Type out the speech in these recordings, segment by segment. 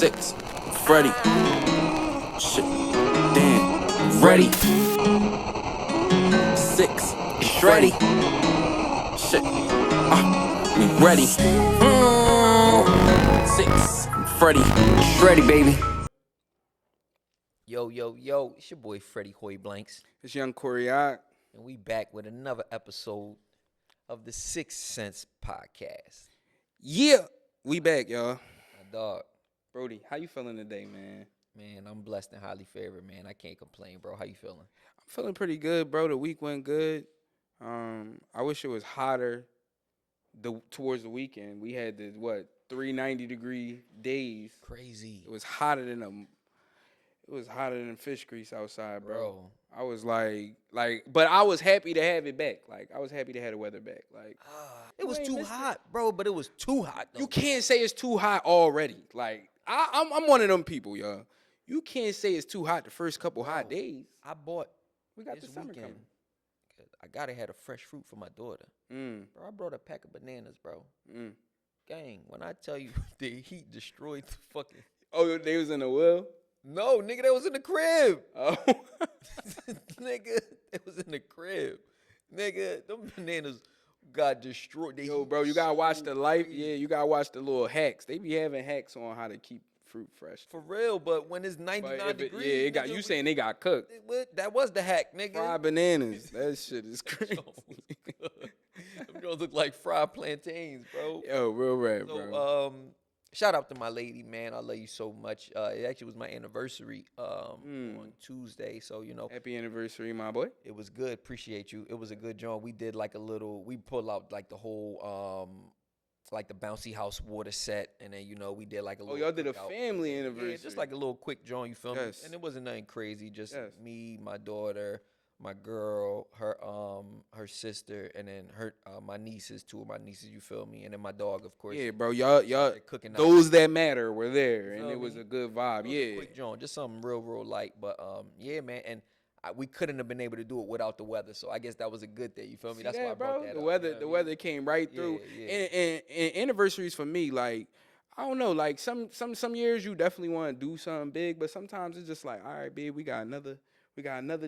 6, Freddie. Shit, damn, ready. 6, Shreddy. Shit, me ready. 6, Freddie. Shreddy, baby. Yo, yo, yo, it's your boy Freddie Hoy Blanks. It's young Coriac. And we back with another episode of the Sixth Sense podcast. Yeah, we back, y'all. My dog. Brody, how you feeling today, man? Man, I'm blessed and highly favored, man. I can't complain, bro. How you feeling? I'm feeling pretty good, bro. The week went good. I wish it was hotter towards the weekend. We had the, 390-degree days. Crazy. It was hotter than fish grease outside, bro. I was like, but I was happy to have it back. Like, I was happy to have the weather back. Like, it was too hot, bro, but it was too hot, though. You can't say it's too hot already. Like, I'm one of them people, y'all. You can't say it's too hot the first couple hot days. We got this the summer weekend. coming. I gotta have a fresh fruit for my daughter. Bro, I brought a pack of bananas, bro. Gang, when I tell you the heat destroyed the fucking... Oh, they was in the well? No, nigga, that was in the crib. Oh. Nigga, it was in the crib. Nigga, them bananas got destroyed. Yo, bro, you gotta watch the life. Yeah, you gotta watch the little hacks. They be having hacks on how to keep fruit fresh. For real, but when it's 99 degrees. Yeah, you saying they got cooked. That was the hack, nigga. Fried bananas. That shit is crazy. Them girls look like fried plantains, bro. Yo, real rap, So, bro. Shout out to my lady, man. I love you so much. It actually was my anniversary on Tuesday, so you know. Happy anniversary, my boy. It was good. Appreciate you. It was a good joint. We did like we pulled out like the whole like the bouncy house water set, and then you know we did like a little. Oh, y'all did a cookout. family anniversary. Yeah, just like a little quick joint. You feel me? Yes. And it wasn't nothing crazy. Just Yes. me, my daughter, my girl, her sister, and then my nieces, 2 of my nieces. You feel me? And then my dog, of course. Yeah, bro. Y'all cooking. Those that matter were there, and feel it was me? a good vibe. A quick joint, just something real light. But yeah, man, and we couldn't have been able to do it without the weather. So I guess that was a good thing. You feel me? See That's that, why I brought that the up. weather, You know the what I mean? weather came right through. Yeah. And anniversaries for me, like, I don't know, like some years you definitely want to do something big, but sometimes it's just like, all right, babe, we got another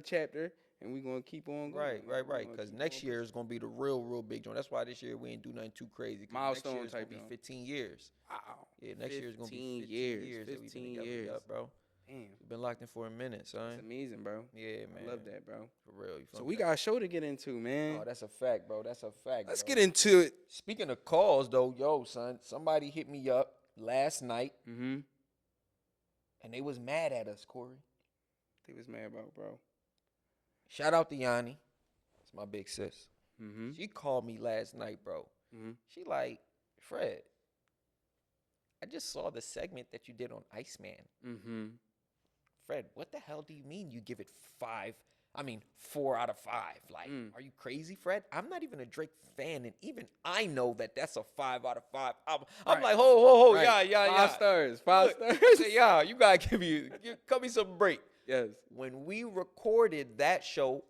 chapter, and we gonna keep on going. Right. Because next year is gonna be the real big joint. That's why this year we ain't do nothing too crazy. Milestone next year type gonna joint. be 15 years. Wow. Yeah, next year is gonna be 15 years. that we've been 15 together. years. Yup, bro. Damn, We've been locked in for a minute, son. that's amazing, bro. Yeah, man. I love that, bro. For real. You feel So me? we got a show to get into, man. Oh, that's a fact, bro. That's a fact. Let's bro. get into it. Speaking of calls, though, yo, son, somebody hit me up last night, Mm-hmm. and they was mad at us, Corey. They was mad about, bro. Shout out to Yanni. It's my big sis. Mm-hmm. She called me last night, bro. Mm-hmm. She like, Fred, I just saw the segment that you did on Iceman. Mm-hmm. Fred, what the hell do you mean you give it 4 out of 5? Like, are you crazy, Fred? I'm not even a Drake fan, and even I know that that's a 5 out of 5 album. I'm like, ho, Right. yeah. 5 stars. 5 Look, stars. I said, yeah, you gotta cut me some break. Yes. When we recorded that show,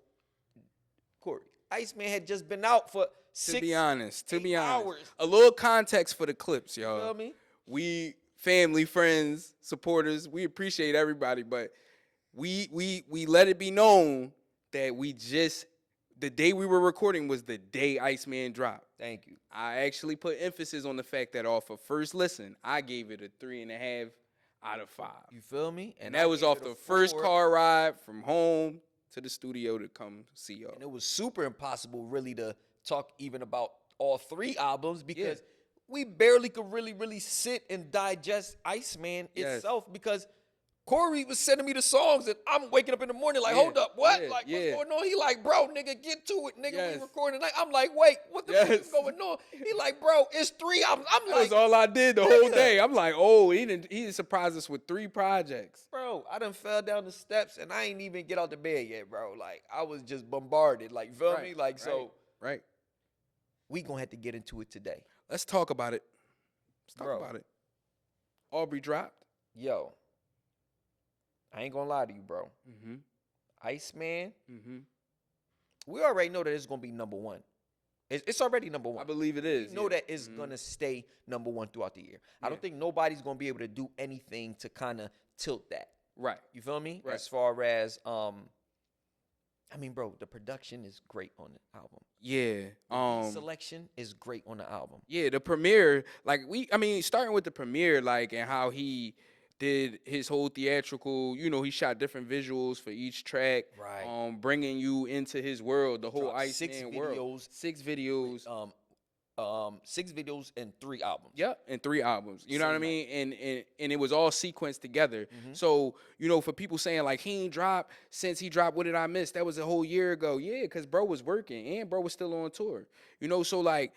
Corey, Iceman had just been out for 6 To be honest, hours. a little context for the clips, y'all. You feel me? We family, friends, supporters, we appreciate everybody, but we let it be known that the day we were recording was the day Iceman dropped. Thank you. I actually put emphasis on the fact that off of first listen, I gave it a 3.5 out of 5. You feel me? And that was off the first car ride from home to the studio to come see y'all. And it was super impossible really to talk even about all 3 albums because we barely could really sit and digest Iceman itself because Corey was sending me the songs and I'm waking up in the morning like, hold up, what? What's going on? He like, bro, nigga, get to it, nigga. We recording tonight. I'm like, wait, what the fuck is going on? He like, bro, it's 3 albums. I'm That like, was all I did the whole day. I'm like, oh, he surprised us with 3 projects. bro, I done fell down the steps and I ain't even get out the bed yet, bro. Like, I was just bombarded. Like, you feel me? Like, so Right. we gonna have to get into it today. Let's talk about it. About it. Aubrey dropped. Yo, I ain't gonna lie to you, bro. Mm-hmm. Iceman, Mm-hmm. we already know that it's gonna be number 1. It's already number one. I believe it is. You know that it's gonna stay number one throughout the year. I don't think nobody's gonna be able to do anything to kind of tilt that. Right. You feel me? Right. As far as I mean, bro, the production is great on the album. Yeah. The selection is great on the album. Yeah, the premiere, like starting with the premiere, like, and how he did his whole theatrical, he shot different visuals for each track. Right. Bringing you into his world, the whole Iceman world. 6 videos. 6 videos and 3 albums. Yep, and 3 albums. You know what I mean? And it was all sequenced together. Mm-hmm. So, for people saying like he ain't dropped since he dropped What Did I Miss? That was a whole year ago. Yeah, because bro was working and bro was still on tour. So like,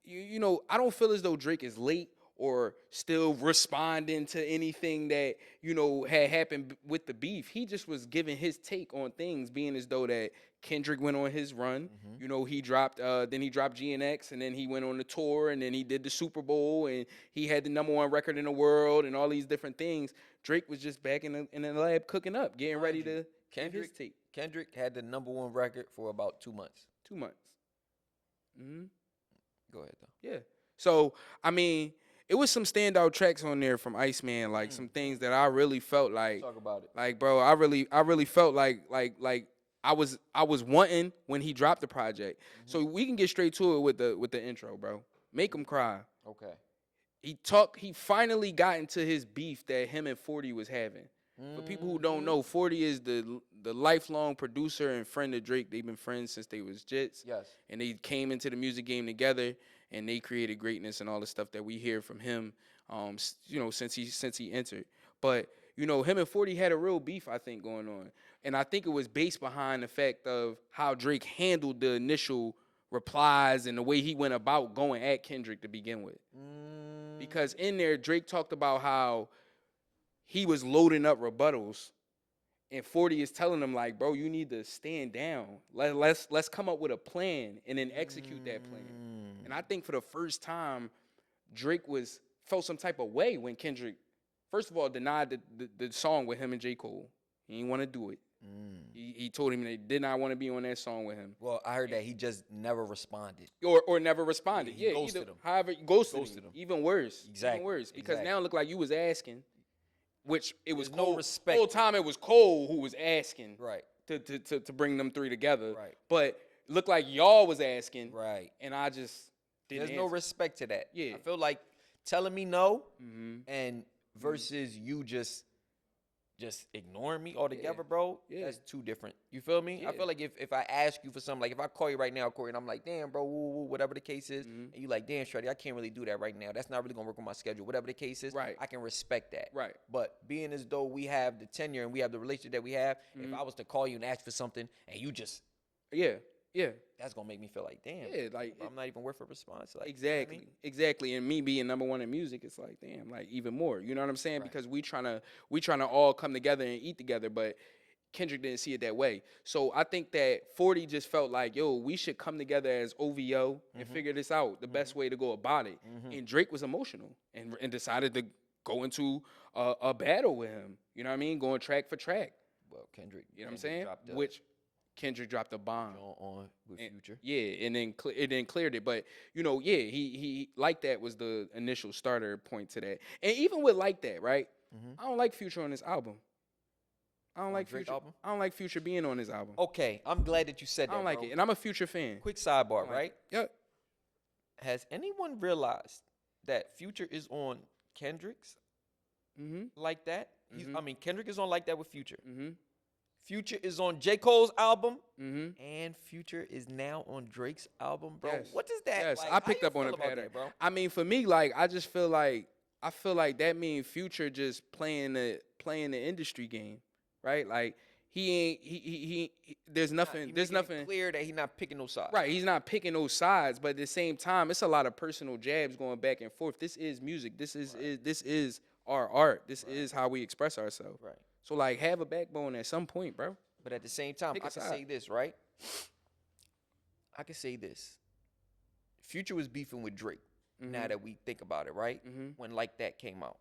I don't feel as though Drake is late or still responding to anything that, had happened with the beef. He just was giving his take on things, being as though that Kendrick went on his run. Mm-hmm. He dropped, then he dropped GNX, and then he went on the tour, and then he did the Super Bowl, and he had the #1 record in the world, and all these different things. Drake was just back in the lab cooking up, getting ready to give his take. Kendrick had the #1 record for about 2 months. 2 months. Mm-hmm. Go ahead, though. Yeah. So, it was some standout tracks on there from Iceman, like some things that I really felt like. Talk about it. Like, bro, I really felt like I was wanting when he dropped the project. So we can get straight to it with the intro, bro. Make him cry. Okay. He finally got into his beef that him and 40 was having. For people who don't know, 40 is the lifelong producer and friend of Drake. They've been friends since they was jits. Yes. And they came into the music game together, and they created greatness and all the stuff that we hear from him, since he entered. But, him and 40 had a real beef, I think, going on. And I think it was based behind the fact of how Drake handled the initial replies and the way he went about going at Kendrick to begin with. Because in there, Drake talked about how he was loading up rebuttals, and 40 is telling him, like, bro, you need to stand down. Let's come up with a plan and then execute that plan. And I think for the first time, Drake felt some type of way when Kendrick, first of all, denied the song with him and J. Cole. He didn't want to do it. He told him they did not want to be on that song with him. Well, I heard that he just never responded. Or never responded. He ghosted him. However, ghosted him. Even worse. Exactly. Even worse. Because now it looked like you was asking, which it was There's Cole. no respect. The whole time it was Cole who was asking Right. to bring them 3 together. Right. But it looked like y'all was asking. Right. And I just didn't There's no respect to that. Yeah. I feel like telling me no and versus you just ignoring me altogether, bro. Yeah. That's 2 different. You feel me? I feel like if I ask you for something, like if I call you right now, Corey, and I'm like, damn, bro, whatever the case is, and you like, damn, Shreddy, I can't really do that right now. That's not really gonna work on my schedule. Whatever the case is, Right. I can respect that. Right. But being as though we have the tenure and we have the relationship that we have, if I was to call you and ask for something and you just Yeah. that's gonna make me feel like, damn, Yeah, like I'm not even worth a response. Like, exactly. You know what Exactly. And me being #1 in music, it's like, damn, like even more. You know what I'm saying? Right. Because we trying to all come together and eat together, but Kendrick didn't see it that way. So I think that 40 just felt like, yo, we should come together as OVO and figure this out, the best way to go about it. And Drake was emotional and decided to go into a battle with him. You know what I mean? Going track for track. Well, Kendrick, You know what I'm saying? Which Kendrick dropped a bomb. on with Future. Yeah, and then it then cleared it. But he like that was the initial starter point to that. And even with like that, right? I don't like Future on this album. I don't like Drake Future. album? I don't like Future being on this album. Okay, I'm glad that you said that. I don't like bro. it, and I'm a Future fan. Quick sidebar, right? Yep. Has anyone realized that Future is on Kendrick's like that? I mean, Kendrick is on like that with Future. Future is on J. Cole's album, and Future is now on Drake's album, bro. Yes. What does that? Yes, like, I picked how you up on feel the about pattern, that, bro. I mean, for me, like, I feel like that means Future just playing the industry game, right? Like he there's nothing. There's nothing clear that he's not picking no sides. Right, he's not picking those sides, but at the same time, it's a lot of personal jabs going back and forth. This is music. This is our art. This is how we express ourselves. Right. So like, have a backbone at some point, bro. But at the same time, Pick I a can side. say this, right? I can say this. Future was beefing with Drake. Now that we think about it, right? When Like That came out.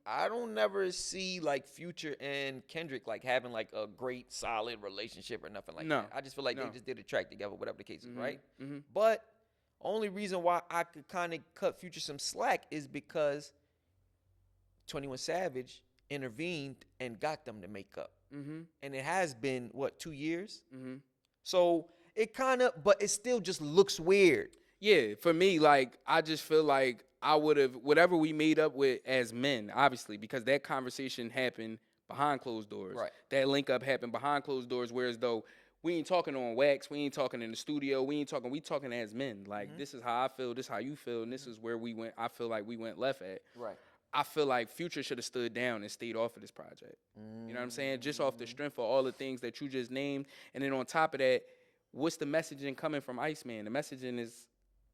I don't never see like Future and Kendrick like having like a great solid relationship or nothing like No. that. I just feel like No. they just did a track together, whatever the case is, right? But Only reason why I could kind of cut Future some slack is because 21 Savage intervened and got them to make up. And it has been, 2 years? So it kind of, but it still just looks weird. Yeah, for me, like, I just feel like I would have, whatever we made up with as men, obviously, because that conversation happened behind closed doors. Right. That link up happened behind closed doors, whereas though we ain't talking on wax, we ain't talking in the studio, we talking as men. Like, this is how I feel, this is how you feel, and this is where we went, I feel like we went left at. Right. I feel like Future should have stood down and stayed off of this project. You know what I'm saying? Just off the strength of all the things that you just named. And then on top of that, what's the messaging coming from Iceman? The messaging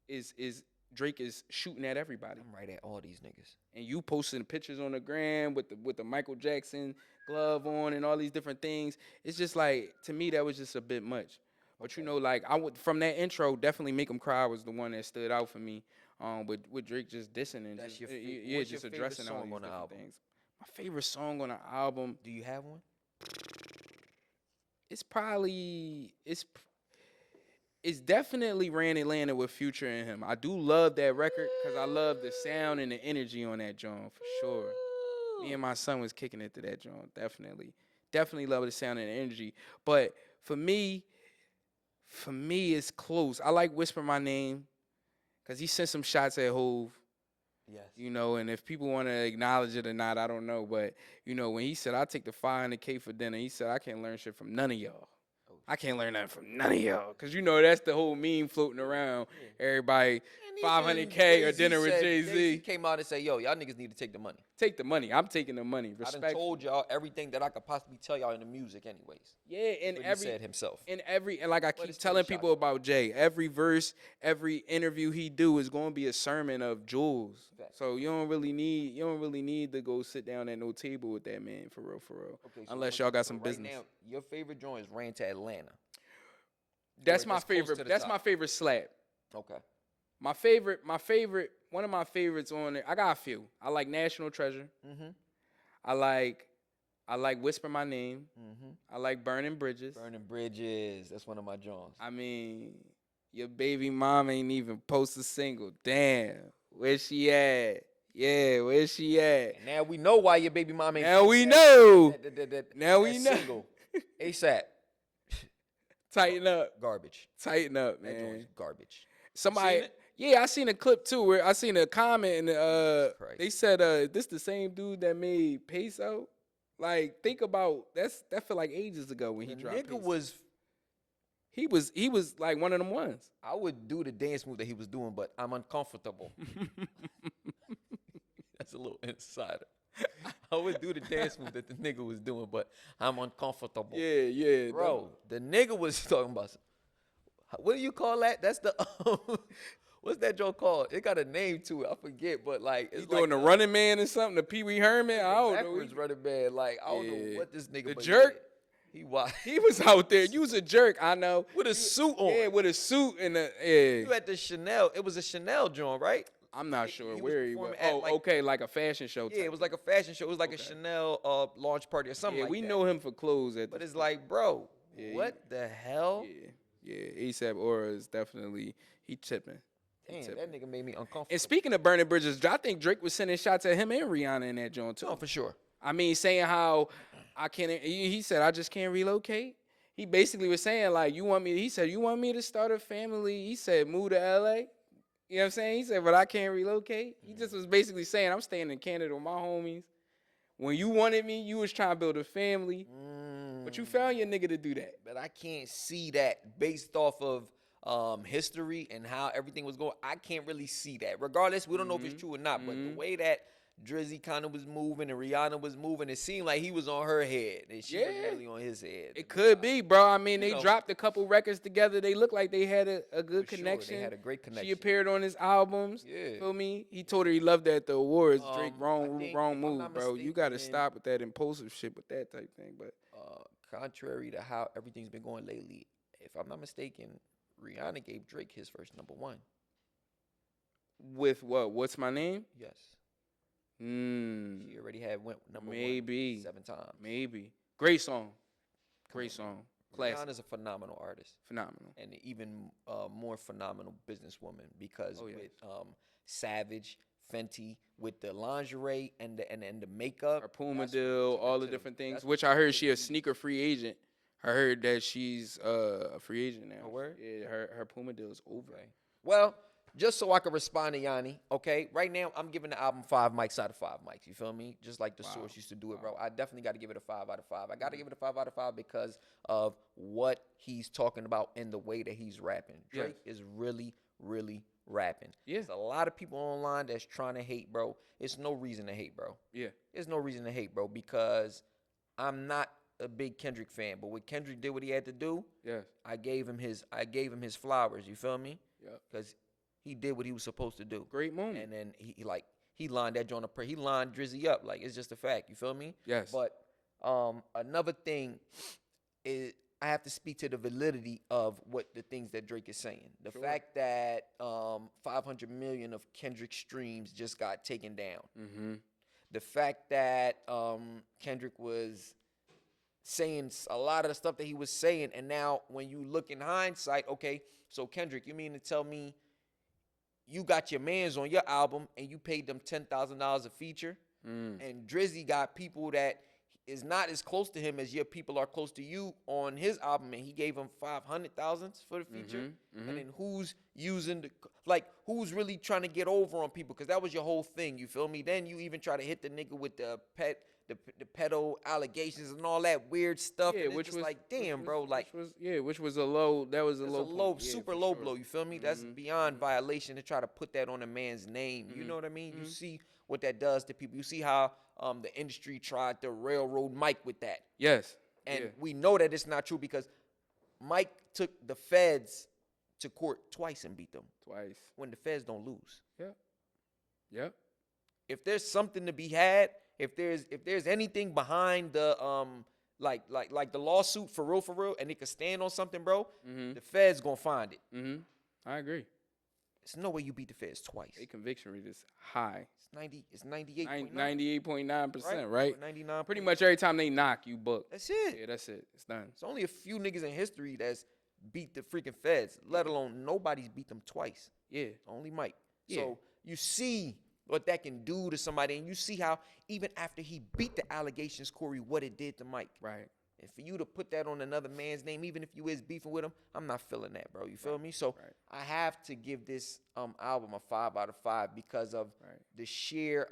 is Drake is shooting at everybody. I'm right at all these niggas. And you posting pictures on the gram with the Michael Jackson glove on and all these different things. It's just like, to me, that was just a bit much. But you know, like, I would, from that intro, definitely Make 'Em Cry was the one that stood out for me. With Drake just dissing and That's just, what's just your addressing favorite all these song on the different album? things. My favorite song on the album, Do you have one? it's probably it's definitely Ran Atlanta with Future and him. I do love that record because I love the sound and the energy on that joint for sure. Me and my son was kicking it to that joint, definitely love the sound and the energy. But for me, it's close. I like Whisper My Name because he sent some shots at Hove. Yes. You know, and if people want to acknowledge it or not, I don't know. But, you know, when he said, I'll take the $500K for dinner, he said, I can't learn shit from none of y'all. I can't learn nothing from none of y'all. Because, you know, that's the whole meme floating around. Everybody, $500K or dinner with Jay-Z. Jay-Z came out and said, yo, y'all niggas need to take the money. Take the money. I'm taking the money. I Respect. done told y'all everything that I could possibly tell y'all in the music anyways. Yeah, and He said himself. And like I keep it's telling still people about Jay, every verse, every interview he do is going to be a sermon of jewels. Exactly. So you don't really need to go sit down at no table with that man for real. Okay, so Unless y'all got some business. Right now, your favorite joint is Ran to Atlanta. That's Or my that's close favorite. to the That's top. my favorite slap. Okay. My favorite, one of my favorites on it. I got a few. I like National Treasure. I like Whisper My Name. I like Burning Bridges. Burning Bridges. That's one of my joints. I mean, your baby mom ain't even post a single. Damn, where she at? Yeah, where she at? And now we know why your baby mom ain't. Now we know. Now we that know. Single. ASAP. Tighten up. Garbage. Tighten up, That joint man. is garbage. Somebody, Seen it? yeah, I seen a clip too where I seen a comment and Christ. they said this the same dude that made Peso. Like, think about that feel like ages ago when he The dropped nigga Peso. He was like one of them ones. I would do the dance move that he was doing, but I'm uncomfortable. That's a little insider. I would do the dance move that the nigga was doing, but I'm uncomfortable. Yeah. Bro, the nigga was talking about, what do you call that? That's the, what's that joke called? It got a name to it. I forget, but like, it's He doing the Running Man or something, the Pee Wee Herman. I don't know. backwards running man. Like, I don't know what this nigga The but jerk? yeah, he wild. He was out there. You was a jerk, I know. With a suit on. Yeah, with a suit and You at the Chanel. It was a Chanel joint, right? I'm not sure he was where he was. performing at, Oh, like- okay, like a fashion show. Yeah, it was like a fashion show. It was like a Chanel launch party or something Yeah, like we that. know him for clothes at But the it's like, bro, Yeah, what the hell? Yeah, ASAP Aura is definitely he tipping. Damn, that nigga made me uncomfortable. And speaking of burning bridges, I think Drake was sending shots at him and Rihanna in that joint too. No, for sure. I mean, saying how I can't. He said I just can't relocate. He basically was saying like, you want me? He said you want me to start a family. He said move to LA. You know what I'm saying? He said, but I can't relocate. He just was basically saying I'm staying in Canada with my homies. When you wanted me, you was trying to build a family, but you found your nigga to do that. But I can't see that based off of history and how everything was going. I can't really see that. Regardless, we don't know if it's true or not. But the way that Drizzy kind of was moving and Rihanna was moving, it seemed like he was on her head and she was really on his head. It could be, bro. I mean, they know. dropped a couple records together. They look like they had a good For sure, connection. they had a great She connection. appeared on his albums. Yeah. Feel me? He told her he loved that at the awards. Drake, I wrong think, if I'm move, not bro. You got to mistaken, stop with that impulsive shit with that type thing. But Contrary to how everything's been going lately, if I'm not mistaken, Rihanna gave Drake his first #1. with what? What's my name? Yes. Mm, She already had went #1 maybe 7 times. Maybe. Great song. Great song. Classic. Rihanna's a phenomenal artist. Phenomenal. And even more phenomenal businesswoman because yes. with Savage, Fenty, with the lingerie and the makeup. Her Puma deal, all the different things, which I heard she a sneaker free agent. I heard that she's a free agent now. Her word? Yeah, her Puma deal is over. Okay. Well, just so I can respond to Yanni, okay? Right now, I'm giving the album 5 mics out of 5 mics. You feel me? Just like the Source used to do it, bro. I definitely got to give it a 5 out of 5. I got to give it a 5 out of 5 because of what he's talking about and the way that he's rapping. Drake is really, really rapping. Yeah. There's a lot of people online that's trying to hate, bro. It's no reason to hate, bro. Yeah. There's no reason to hate, bro, because I'm not a big Kendrick fan, but when Kendrick did what he had to do, I gave him his flowers. You feel me? Yeah. Because he did what he was supposed to do. Great moment. And then he lined that joint up. He lined Drizzy up. Like, it's just a fact. You feel me? Yes. But another thing is I have to speak to the validity of what the things that Drake is saying. The fact that 500 million of Kendrick streams just got taken down. Mm-hmm. The fact that Kendrick was saying a lot of the stuff that he was saying, and now when you look in hindsight, okay, so Kendrick, you mean to tell me you got your mans on your album and you paid them $10,000 a feature, and Drizzy got people that is not as close to him as your people are close to you on his album, and he gave him 500,000 for the feature, and then who's using who's really trying to get over on people? Because that was your whole thing, you feel me? Then you even try to hit the nigga with the pedo allegations and all that weird stuff. Yeah, and which it's was like, damn, bro, like which was a low. That was a low, super low blow. You feel me? That's beyond violation to try to put that on a man's name. You know what I mean? You see what that does to people. You see how the industry tried to railroad Mike with that. Yes, and we know that it's not true because Mike took the feds to court twice and beat them. Twice. When the feds don't lose. Yeah. If there's something to be had. If there's anything behind the like the lawsuit for real, and it could stand on something, bro, the feds gonna find it. I agree. There's no way you beat the feds twice. A conviction rate is high. It's 98.9. 98.9%, right? 99. Pretty much every time they knock, you book. That's it. Yeah, that's it. It's done. It's only a few niggas in history that's beat the freaking feds, let alone nobody's beat them twice. Yeah. Only Mike. Yeah. So you see what that can do to somebody, and you see how even after he beat the allegations, Corey, what it did to Mike. Right. And for you to put that on another man's name, even if you is beefing with him, I'm not feeling that, bro. You feel me? So I have to give this album a 5 out of 5 because of the sheer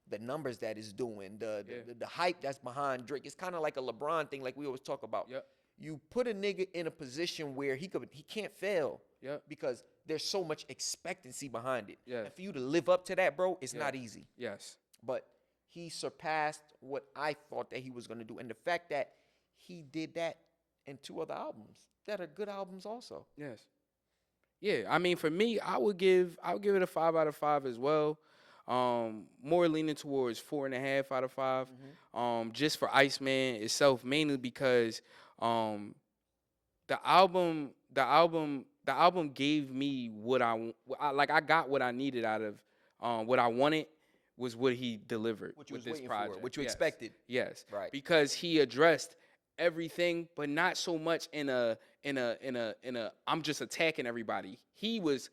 the numbers that it's doing, the hype that's behind Drake. It's kind of like a LeBron thing, like we always talk about. Yep. You put a nigga in a position where he can't fail. Yep. Because there's so much expectancy behind it. Yes. And for you to live up to that, bro, it's not easy. Yes. But he surpassed what I thought that he was going to do. And the fact that he did that in 2 other albums that are good albums also. Yes. Yeah, I mean, for me, I would give it a 5 out of 5 as well. More leaning towards 4.5 out of 5. Just for Iceman itself, mainly because the album gave me what I got what I needed out of what I wanted was what he delivered with this project. What you expected. Yes. Right. Because he addressed everything, but not so much in a I'm just attacking everybody. He was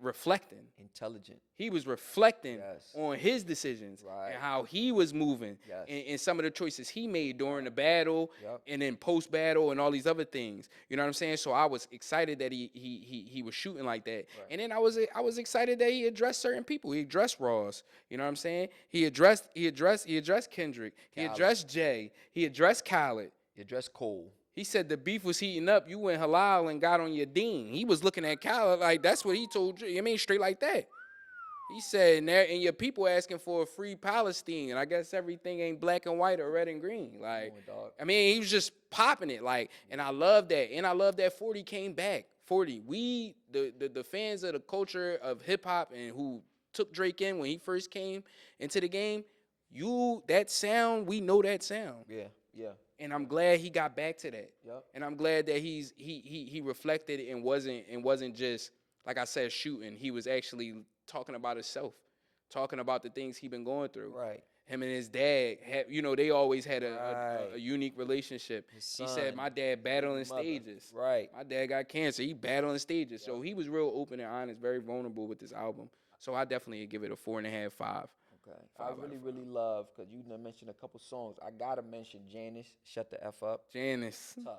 reflecting. Intelligent. He was reflecting on his decisions and how he was moving and some of the choices he made during the battle and then post battle and all these other things. You know what I'm saying? So I was excited that he was shooting like that. Right. And then I was excited that he addressed certain people. He addressed Ross. You know what I'm saying? He addressed Kendrick. He addressed Jay. He addressed Khaled. He addressed Cole. He said the beef was heating up. You went halal and got on your dean. He was looking at Khaled like that's what he told you. I mean, straight like that. He said, and your people asking for a free Palestine. And I guess everything ain't black and white or red and green. Like, I mean, he was just popping it. Like, and I love that. And I love that 40 came back. 40. We, the fans of the culture of hip hop and who took Drake in when he first came into the game, that sound, we know that sound. Yeah. And I'm glad he got back to that. Yep. And I'm glad that he reflected and wasn't just, like I said, shooting. He was actually talking about himself, talking about the things he been going through. Right. him and his dad had, they always had a unique relationship. He said, my dad battling stages. Right. My dad got cancer. He battling stages. Yeah. So he was real open and honest, very vulnerable with this album. So I definitely give it a 4.5, 5. Okay. I really love, because you mentioned a couple songs. I got to mention Janice, Shut the F Up. Janice. Tough.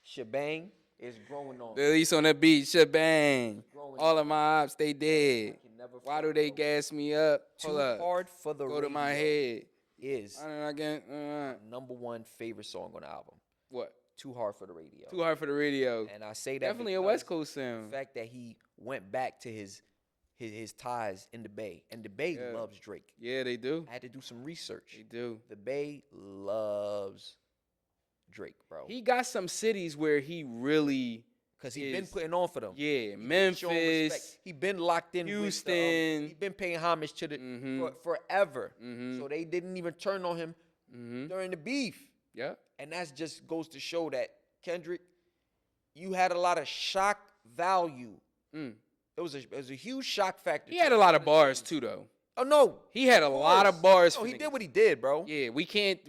Shebang is growing on. The least on the beat, shebang. All of my ops, they dead. Why do they gas me up? Too Hard for the Radio. Go to my head. Is number one favorite song on the album. What? Too Hard for the Radio. Too Hard for the Radio. And I say that definitely a West Coast sound. The fact that he went back to his ties in the Bay. And the Bay loves Drake. Yeah, they do. I had to do some research. They do. The Bay loves Drake, bro. He got some cities where he really... Because he's been putting on for them. Yeah, Memphis. He been locked in Houston. He been paying homage to the forever. So they didn't even turn on him during the beef. Yeah. And that just goes to show that, Kendrick, you had a lot of shock value. It was a huge shock factor. He had a lot of bars too, though. Oh no, he had a lot of bars. Oh, he did what he did, bro. Yeah, we can't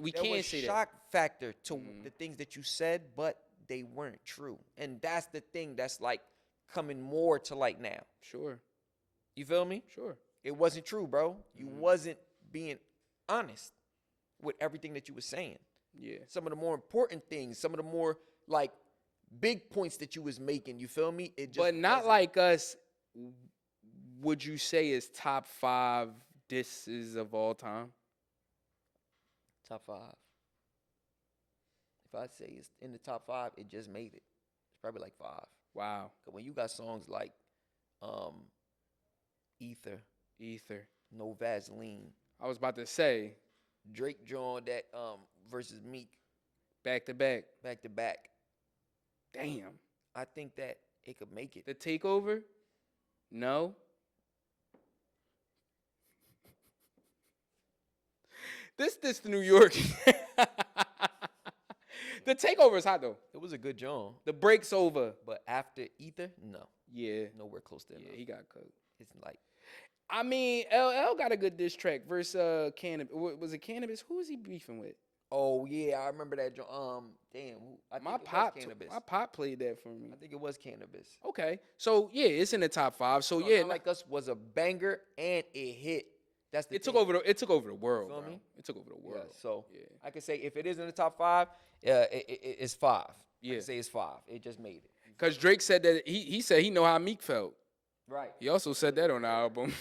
say that. Shock factor to the things that you said, but they weren't true, and that's the thing that's like coming more to light now. Sure. You feel me? Sure. It wasn't true, bro. You wasn't being honest with everything that you were saying. Yeah. Some of the more important things, some of the more like big points that you was making. You feel me? It just but not like us. Would you say is top 5 disses of all time? Top 5. If I say it's in the top 5, it just made it. It's probably like 5. Wow. Because when you got songs like Ether, No Vaseline. I was about to say. Drake drawing that versus Meek. Back to back. Back to back. Damn. I think that it could make it. The Takeover? No. This New York. The Takeover is hot though. It was a good joint. The break's over. But after Ether, no. Yeah. Nowhere close to it. Yeah, he got cooked. It's like, I mean, LL got a good diss track versus Cannabis. Was it Cannabis? Who was he beefing with? Oh yeah, I remember that joint. Damn. My pop played that for me. I think it was Cannabis. Okay. So yeah, it's in the top 5. So yeah, Like Us was a banger and it hit. That's the it took over the world, bro. Me? It took over the world. Yeah, so I can say if it is in the top 5, it's 5. Yeah. I can say it's 5. It just made it. Because Drake said that he said he know how Meek felt. Right. He also said that on the album.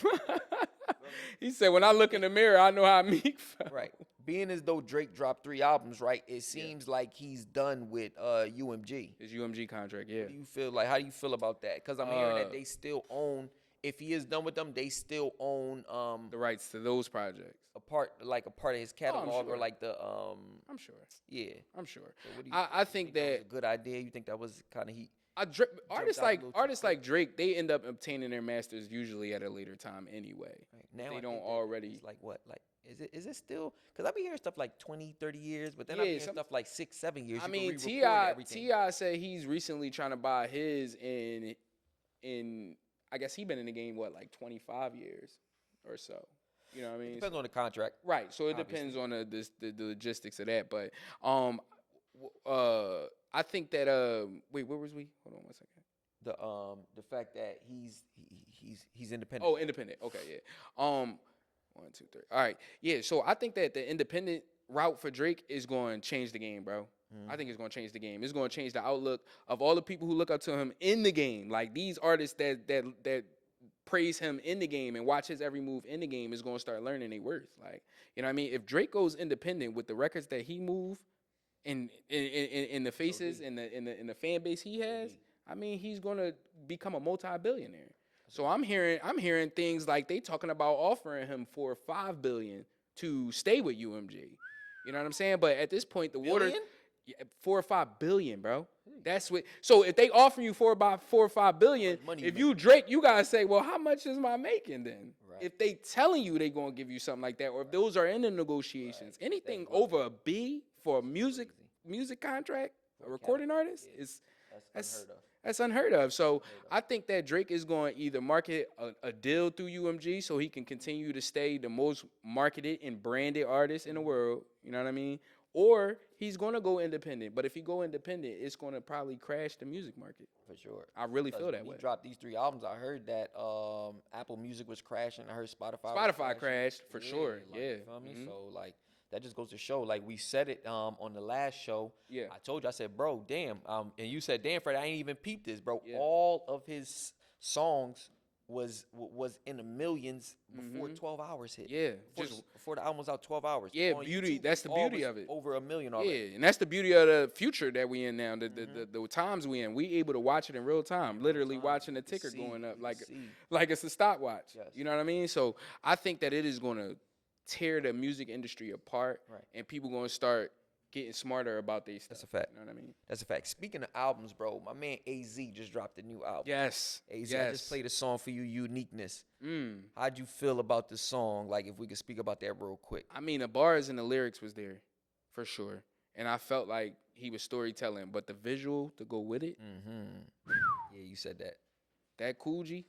He said, when I look in the mirror, I know how Meek felt. Right. Being as though Drake dropped 3 albums, right, it seems like he's done with UMG. His UMG contract, yeah. What do you feel like? How do you feel about that? Because I'm hearing that they still own, if he is done with them, they still own the rights to those projects. A part of his catalog, sure. or like the I'm sure. Yeah. I'm sure. So what do I think that was a good idea. You think that was kind of artists like Drake, they end up obtaining their masters usually at a later time anyway. Right. Now they I don't think already it's like what? Like is it still, because I be hearing stuff like 20, 30 years, but then I be hearing stuff like 6, 7 years. I mean, T.I. said he's recently trying to buy his in I guess he been in the game like 25 years or so. You know what I mean? It depends on the contract. Right. So it depends on the logistics of that. But I think that wait, where was we? Hold on 1 second. The fact that he's independent. Oh, independent. Okay, yeah. 1, 2, 3. All right. Yeah, so I think that the independent route for Drake is going to change the game, bro. I think it's going to change the game. It's going to change the outlook of all the people who look up to him in the game. Like these artists that praise him in the game and watch his every move in the game is going to start learning their worth. Like, you know what I mean? If Drake goes independent with the records that he move in the faces and in the fan base he has, I mean, he's going to become a multi-billionaire. So I'm hearing things like they talking about offering him for $5 billion to stay with UMG. You know what I'm saying? But at this point, the water, $4 or $5 billion, bro. That's what. So if they offer you $4 or $5 billion, if you Drake, you gotta say, well, how much is my making then? Right. If they telling you they gonna give you something like that, or if those are in the negotiations, anything over a B for a music contract, a recording artist, is that's That's unheard of. So I think that Drake is going to either market a deal through UMG so he can continue to stay the most marketed and branded artist in the world. You know what I mean? Or he's going to go independent. But if he go independent, it's going to probably crash the music market. For sure. I really feel that way. He dropped these 3 albums. I heard that Apple Music was crashing. I heard Spotify crashed for sure. Like, Yeah. You feel me? So, like, that just goes to show, like we said it on the last show. Yeah. I told you, I said, bro, damn. And you said, damn, Fred, I ain't even peeped this, bro. Yeah. All of his songs was in the millions before 12 hours hit. Yeah. Before the album was out, 12 hours. Yeah, On beauty. YouTube, That's the beauty of it. Over 1 million already. Yeah, and that's the beauty of the future that we in now. The times we in, we able to watch it in real time. Literally watching the ticker going up like it's a stopwatch. Yes. You know what I mean? So I think that it is going to tear the music industry apart, and people going to start getting smarter about these stuff. That's a fact. You know what I mean? That's a fact. Speaking of albums, bro, my man AZ just dropped a new album. Yes. AZ, yes. I just played a song for you, Uniqueness. How'd you feel about the song? Like, if we could speak about that real quick. I mean, the bars and the lyrics was there, for sure. And I felt like he was storytelling, but the visual to go with it. Yeah, you said that. That Coogee,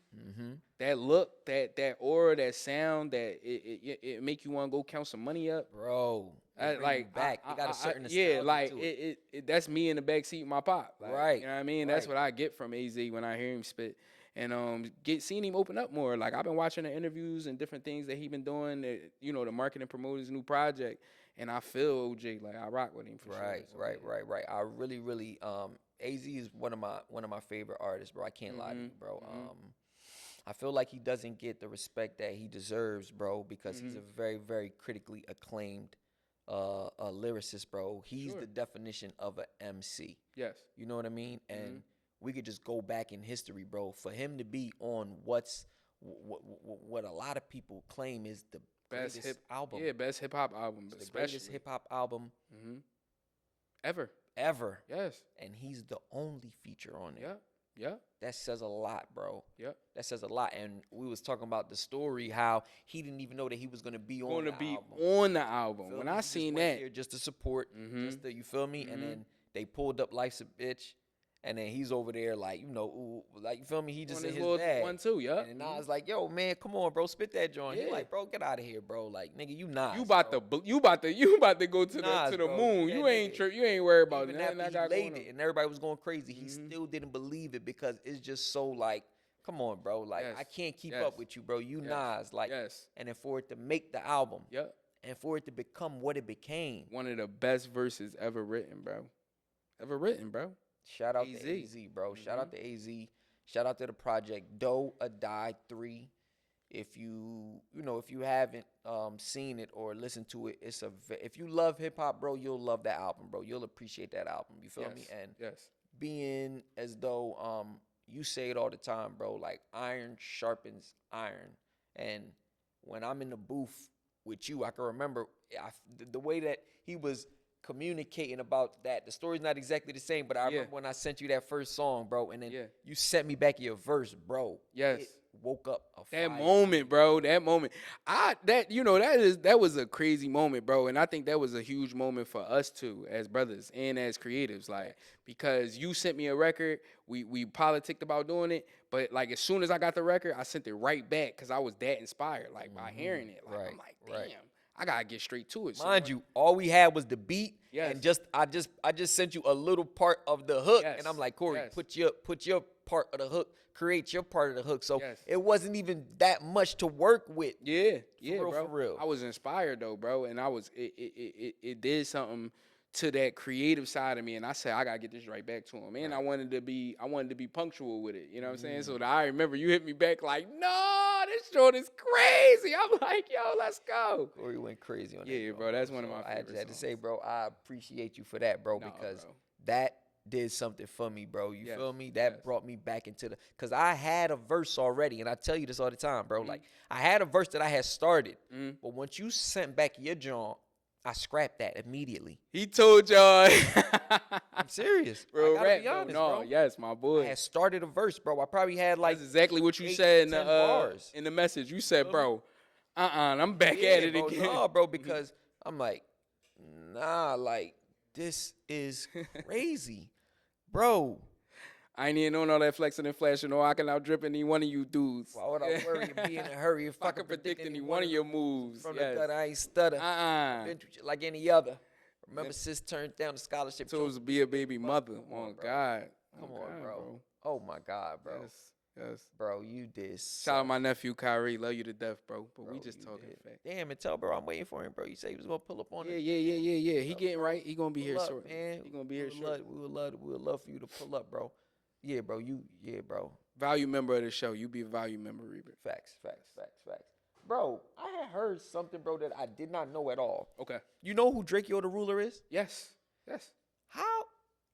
that look, that aura, that sound, that it make you want to go count some money up, bro. Like back, it got a certain yeah, like to it. That's me in the back seat, my pop, like, right? You know what I mean? That's what I get from AZ when I hear him spit, and seeing him open up more. Like I've been watching the interviews and different things that he been doing, you know, the marketing and promote his new project, and I feel OJ like I rock with him for sure. So, Right. I really AZ is one of my favorite artists, bro. I can't lie to you, bro. I feel like he doesn't get the respect that he deserves, bro, because he's a very, very critically acclaimed a lyricist, bro. He's the definition of a MC. Yes. You know what I mean? And we could just go back in history, bro. For him to be on what a lot of people claim is the best album. Yeah, best hip hop album. The greatest hip hop album ever. Yes. And he's the only feature on it. Yeah. That says a lot, bro. Yeah. That says a lot. And we was talking about the story, how he didn't even know that he was gonna be on the album. When I seen that, just to support, just to, you feel me? And then they pulled up Life's a Bitch. And then he's over there like, you know, ooh, like, you feel me? He just in his bag. One too, yeah. And I was like, yo, man, come on, bro, spit that joint. He like, bro, get out of here, bro. Like, nigga, you Nas. You about to go to the moon. You ain't worried about nothing. He laid it, and everybody was going crazy. He still didn't believe it because it's just so like, come on, bro. Like, I can't keep up with you, bro. You Nas, like, and then for it to make the album, and for it to become what it became, one of the best verses ever written, bro. Shout out to AZ, bro. Shout out to AZ. Shout out to the project Do or Die 3. If you haven't seen it or listened to it, if you love hip hop, bro, you'll love that album, bro. You'll appreciate that album. You feel me? And being as though you say it all the time, bro, like iron sharpens iron. And when I'm in the booth with you, I can remember the way that he was communicating about that. The story's not exactly the same, but I remember when I sent you that first song, bro, and then you sent me back your verse, bro. Yes. It woke up a fire. That moment, bro. That moment. That was a crazy moment, bro. And I think that was a huge moment for us too, as brothers and as creatives. Like, because you sent me a record, we politicked about doing it, but like as soon as I got the record, I sent it right back because I was that inspired, like by hearing it. Like I'm like, damn. I gotta get straight to it. Mind you, all we had was the beat, and I just sent you a little part of the hook, and I'm like, Corey, put your part of the hook, create your part of the hook. So it wasn't even that much to work with. Yeah, bro. For real. I was inspired though, bro, and it did something to that creative side of me, and I said I gotta get this right back to him. And I wanted to be punctual with it. You know what I'm saying? So I remember you hit me back like, no, this joint is crazy. I'm like, yo, let's go. Corey went crazy on that. Yeah, bro, that's one of my favorites. I had to say, bro, I appreciate you for that, bro, because that did something for me, bro. You feel me? That brought me back into because I had a verse already, and I tell you this all the time, bro. Like, I had a verse that I had started, but once you sent back your joint, I scrapped that immediately. He told y'all. I'm serious. Bro, I gotta be honest, bro. Yes, my boy. I had started a verse, bro. I probably had like that's exactly what you said in the message. You said, bro, I'm back at it again. No, bro, because I'm like, nah, like, this is crazy. Bro. I ain't even on all that flexing and flashing. Or I can outdrip any one of you dudes. Why would I worry and be in a hurry if I can predict any one of your moves. From the gut, I ain't stutter. Been through shit like any other. Remember, sis turned down the scholarship. Chose to be a baby mother. on, God. Come on, bro. Oh, my God, bro. Yes. Bro, you did. Shout out my nephew, Kyrie. Love you to death, bro. But we just talking fact. Damn, and tell bro I'm waiting for him, bro. You say he was going to pull up on it. Yeah. He getting right. He going to be here shortly. Man. He going to be here shortly. We would love for you to pull up, bro. Yeah, bro. Bro. Value member of the show. You be a value member, Reba. Facts. Bro, I had heard something, bro, that I did not know at all. Okay. You know who Drakeo the Ruler is? Yes. How?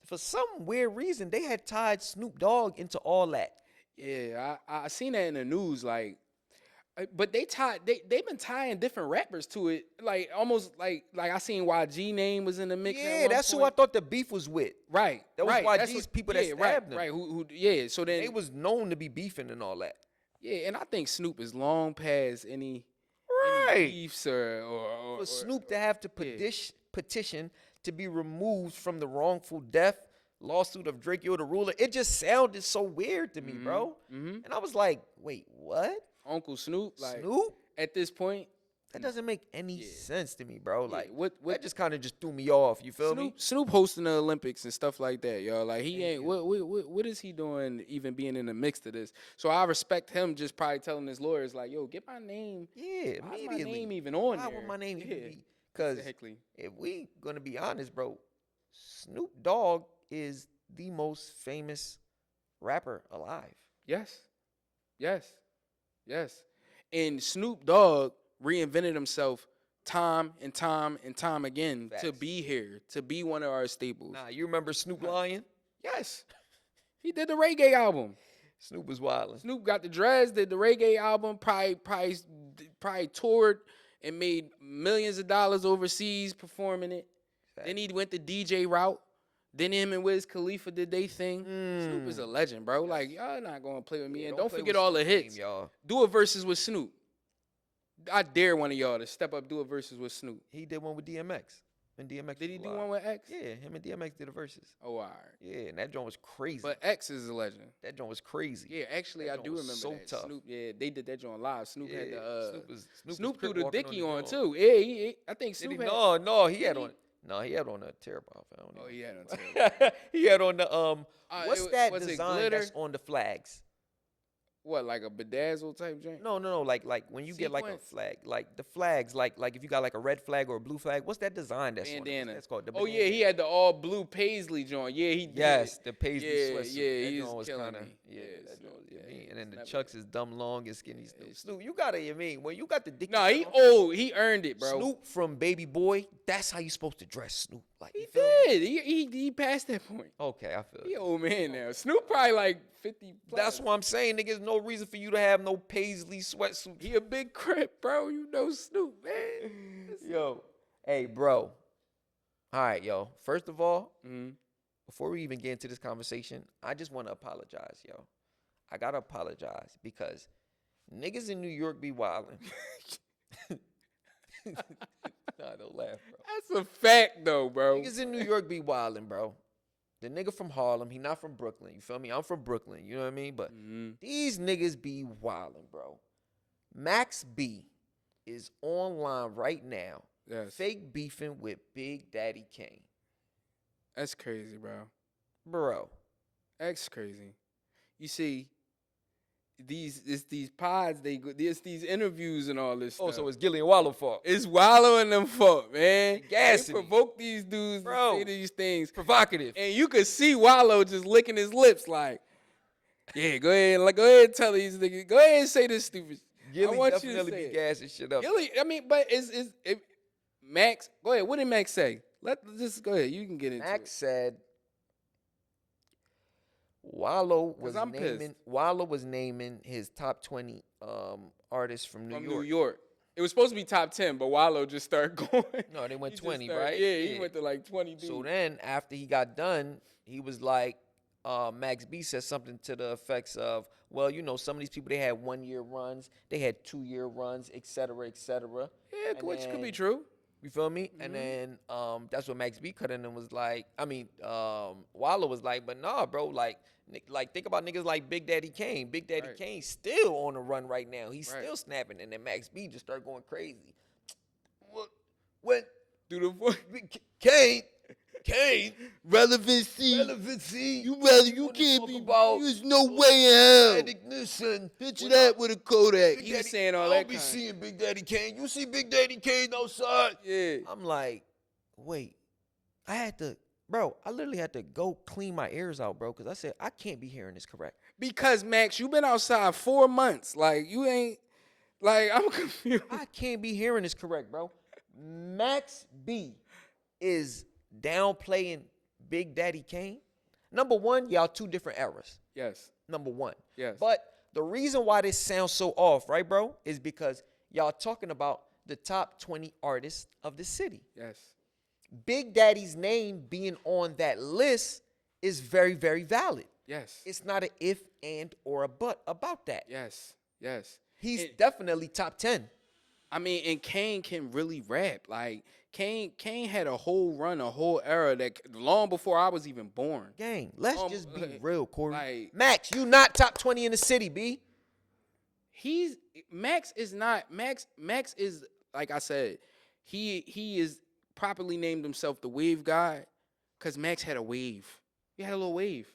For some weird reason, they had tied Snoop Dogg into all that. Yeah, I seen that in the news, like, but they've been tying different rappers to it, like almost like I seen YG name was in the mix. Yeah, that's who I thought the beef was with. Right, that was YG's people that stabbed them. Right, who yeah. So then they was known to be beefing and all that. Yeah, and I think Snoop is long past any beefs or for Snoop to have to petition to be removed from the wrongful death lawsuit of Drakeo the Ruler, it just sounded so weird to me, bro. And I was like, wait, what? Uncle Snoop? Like, Snoop? At this point? That doesn't make any sense to me, bro. Like, what that just kind of just threw me off, you feel me? Snoop hosting the Olympics and stuff like that, y'all. Like, he ain't, what is he doing even being in the mix to this? So I respect him just probably telling his lawyers, like, yo, get my name. Yeah, why immediately. is my name even on Why there? would my name even be? Because exactly. If we gonna be honest, bro, Snoop Dogg is the most famous rapper alive. Yes. And Snoop Dogg reinvented himself time and time again to be here, to be one of our staples. Nah, you remember Snoop Lion? Yes. He did the reggae album. Snoop was wildin'. Snoop got the dreads, did the reggae album, probably toured and made millions of dollars overseas performing it. Exactly. Then he went the DJ route. Then him and Wiz Khalifa did they thing. Snoop is a legend, bro. Like, y'all not going to play with me. And don't forget all the hits. Y'all. Do a versus with Snoop. I dare one of y'all to step up, do a versus with Snoop. He did one with DMX. And DMX did he do one with X? Yeah, him and DMX did a versus. Oh, all right. Yeah, and that joint was crazy. But X is a legend. That joint was crazy. Yeah, actually, I do remember that. Tough. Snoop, yeah, they did that joint live. Snoop had the Snoop threw the Dickie on too. Yeah, I think Snoop had. No, he had on. No, he had on a terrible outfit. Oh, he had on terrible. He had on the what's that was design that's on the flags? What, like a bedazzle type joint? No, like when you get like a flag, like the flags, like if you got like a red flag or a blue flag, what's that design that's bandana? On it? That's called the bandana. Yeah, he had the all blue paisley joint. Yeah, he did. Yes, the paisley sweatsuit. Yeah, he was kind of that joint was mean. And then the Chucks is dumb long and skinny. Snoop, you gotta, when you got the Dickie. No, he old. He earned it, bro. Snoop from Baby Boy. That's how you supposed to dress Snoop. Like he did. He passed that point. Okay, I feel he old man now. Snoop probably like 50 plus. That's what I'm saying, nigga. There's no reason for you to have no paisley sweatsuit. He a big crip, bro. You know Snoop, man. Yo. Hey, bro. All right, yo. First of all, before we even get into this conversation, I just want to apologize, yo. I got to apologize because niggas in New York be wildin'. Nah, don't laugh, bro. That's a fact, though, bro. Niggas in New York be wildin', bro. The nigga from Harlem, he not from Brooklyn. You feel me? I'm from Brooklyn. You know what I mean? But these niggas be wildin', bro. Max B is online right now. Yes. Fake beefing with Big Daddy Kane. That's crazy, bro. Bro. That's crazy. You see, these pods, it's these interviews and all this stuff. Oh, so it's Gilly and Wallow fault. It's Wallow and them fault, man. They provoke these dudes to say these things. Provocative. And you could see Wallow just licking his lips like, yeah, go ahead and tell these niggas. Go ahead and say this stupid. Gilly I want definitely you to say be gassing shit up. Gilly, I mean, but Max, go ahead. What did Max say? Just go ahead. You can get into it. Max said Wallow was naming his top 20 artists from New York. It was supposed to be top 10, but Wallow just started going. No, they went 20, right? Yeah, he went to like 20 deep. So then after he got done, he was like, Max B said something to the effects of, well, some of these people, they had 1 year runs, they had 2 year runs, et cetera, et cetera. Yeah, which could be true. You feel me? And then that's what Max B cut in and was like. I mean, Wallow was like, but nah, bro. Like think about niggas like Big Daddy Kane. Big Daddy Kane still on the run right now. He's still snapping, and then Max B just started going crazy. What? Do the voice. Kane, Relevancy. You can't be. About There's no way in hell. Ignition. Picture that with a Kodak. He was saying all that. I don't be seeing Big Daddy Kane. You see Big Daddy Kane outside? Yeah. I'm like, wait. I literally had to go clean my ears out, bro, because I said, I can't be hearing this correct. Because, Max, you been outside 4 months. Like, you ain't, like, I'm confused. I can't be hearing this correct, bro. Max B is downplaying Big Daddy Kane. Number one, y'all two different eras. Yes. Number one. Yes. But the reason why this sounds so off, right, bro, is because y'all talking about the top 20 artists of the city. Yes. Big Daddy's name being on that list is very, very valid. Yes. It's not an if, and, or a but about that. Yes. Yes. He's definitely top 10. I mean, and Kane can really rap. Like, Kane had a whole run, a whole era that long before I was even born. Gang, let's just be real, Corey. Like, Max, you not top 20 in the city, B. Max is like I said, he is properly named himself the wave guy because Max had a wave. You had a little wave.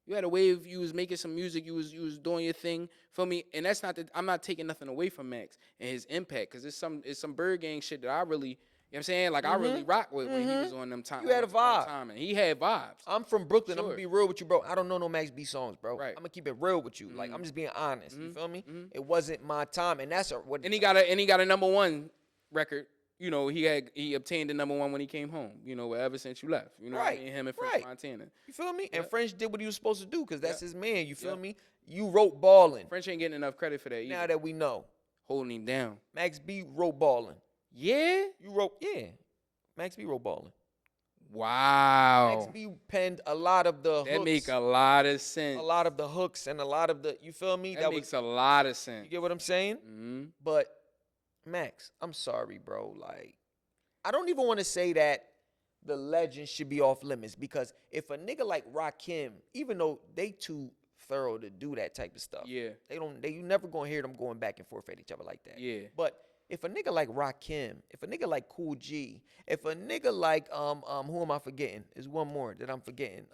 You had a wave. You was making some music. You was doing your thing. Feel me? And that's not that I'm not taking nothing away from Max and his impact because it's some Bird Gang shit that I really, you know what I'm saying? Like I really rock with when he was on them time. You had a vibe. And he had vibes. I'm from Brooklyn. Sure. I'm gonna be real with you, bro. I don't know no Max B songs, bro. Right. I'm gonna keep it real with you. Like I'm just being honest. You feel me? Mm-hmm. It wasn't my time, and that's what. And he got a number one record. You know, he obtained the number one when he came home. You know, ever since you left. You know, what I mean? Him and French Montana. You feel me? And French did what he was supposed to do because that's his man. You feel me? You wrote ballin'. French ain't getting enough credit for that either. Now that we know, Holding him down. Max B wrote ballin'. Yeah. You wrote Max B wrote ballin'. Wow. Max B penned a lot of the hooks. That make a lot of sense. A lot of the hooks and a lot of the. You feel me? That makes a lot of sense. You get what I'm saying? Mm-hmm. But Max, I'm sorry, bro. Like, I don't even want to say that the legend should be off limits because if a nigga like Rakim, even though they too thorough to do that type of stuff, you never gonna hear them going back and forth at each other like that. Yeah. But if a nigga like Rakim, if a nigga like Cool G, if a nigga like who am I forgetting? There's one more that I'm forgetting.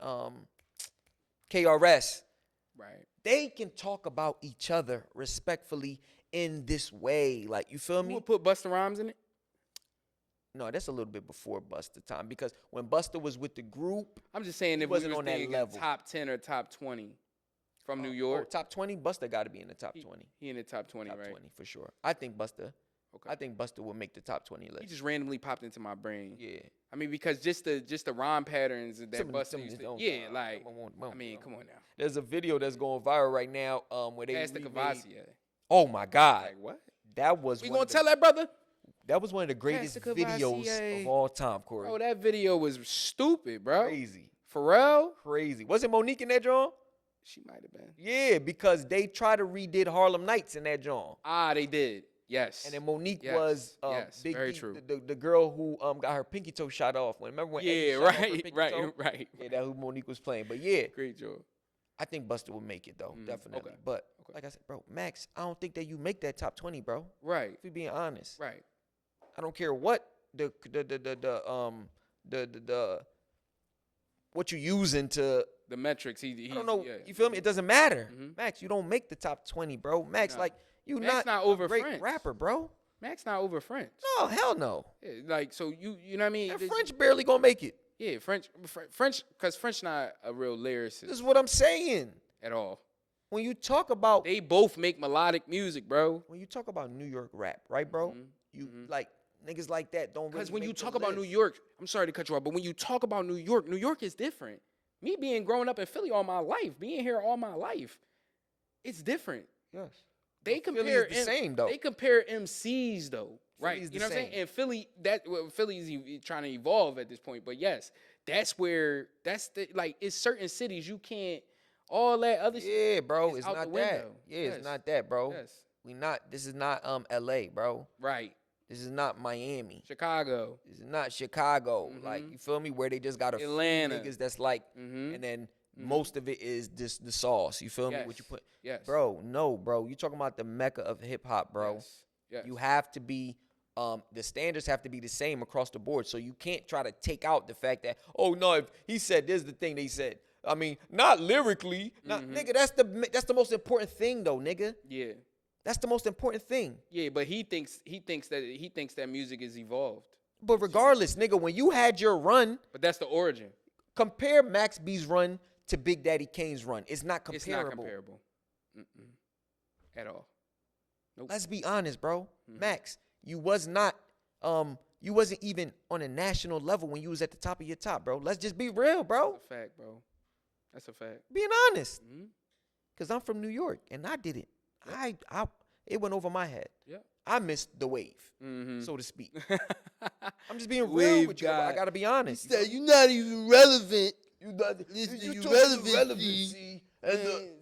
KRS. Right. They can talk about each other respectfully in this way. Like, you feel me? You would put Busta Rhymes in it? No, that's a little bit before Busta time because when Busta was with the group, I'm just saying if he wasn't we was on that thinking level. top 10 or top 20 from New York. Top 20, Busta got to be in the top 20. He in the top 20, Top right? 20 for sure. I think Busta will make the top 20 list. He just randomly popped into my brain. Yeah. I mean, because just the rhyme patterns that Busta used to. Yeah, like, I mean, come on now. There's a video that's going viral right now where they Pass the Cavaliers. Oh my God. Like what? That was We gonna tell that brother? That was one of the greatest videos of all time, Corey. Bro, that video was stupid, bro. Crazy. Pharrell? Crazy. Wasn't Monique in that joint? She might have been. Yeah, because they tried to redid Harlem Nights in that joint. Ah, they did. Yes. And then Monique was Big very D, true. The girl who got her pinky toe shot off. Remember when? Eddie shot off her pinky toe? Right. Yeah, that who Monique was playing. But yeah, great job. I think Busta will make it though, definitely. Okay. But like I said, bro, Max, I don't think that you make that top 20, bro. Right. If we being honest. Right. I don't care what what you using to the metrics. I don't know. Yeah. You feel me? It doesn't matter. Max, you don't make the top 20, bro. Max, like Max not over a great French. rapper, bro. Max not over French. No, hell no. Yeah, like so you know what I mean? And French barely gonna make it. Yeah, French, because French not a real lyricist. This is what I'm saying. At all. When you talk about, they both make melodic music, bro. When you talk about New York rap, right, bro? You like niggas like that don't really. Because when you talk about New York, I'm sorry to cut you off, but when you talk about New York is different. Me being growing up in Philly all my life, being here all my life, it's different. Yes. They compare the same though. They compare MCs though, right? Philly's you know what I'm saying? same. And Philly's trying to evolve at this point, but yes, it's certain cities you can't. All that other shit. Yeah, bro, it's out not the that. window. Yeah, it's not that, bro. Yes. This is not LA, bro. Right. This is not Miami. Chicago. This is not Chicago. Like, you feel me? Where they just got a Atlanta. few niggas that's like, and then most of it is just the sauce. You feel me? What you put? Yes. Bro, no, bro. You talking about the mecca of hip hop, bro. Yes. You have to be, the standards have to be the same across the board. So you can't try to take out the fact that, oh no, if he said this is the thing they said. I mean, not lyrically. Nigga, that's the most important thing though, nigga. Yeah. That's the most important thing. Yeah, but he thinks that music is evolved. But regardless, nigga, when you had your run, But that's the origin. compare Max B's run to Big Daddy Kane's run. It's not comparable. It's not comparable. At all. Nope. Let's be honest, bro. Max, you wasn't even on a national level when you was at the top of your top, bro. Let's just be real, bro. That's a fact, bro. That's a fact. Being honest. Because I'm from New York, and I did it. Yep. It went over my head. Yeah. I missed the wave, so to speak. I'm just being real Wave with you, bro. I got to be honest. He said, you're not even relevant. You relevancy.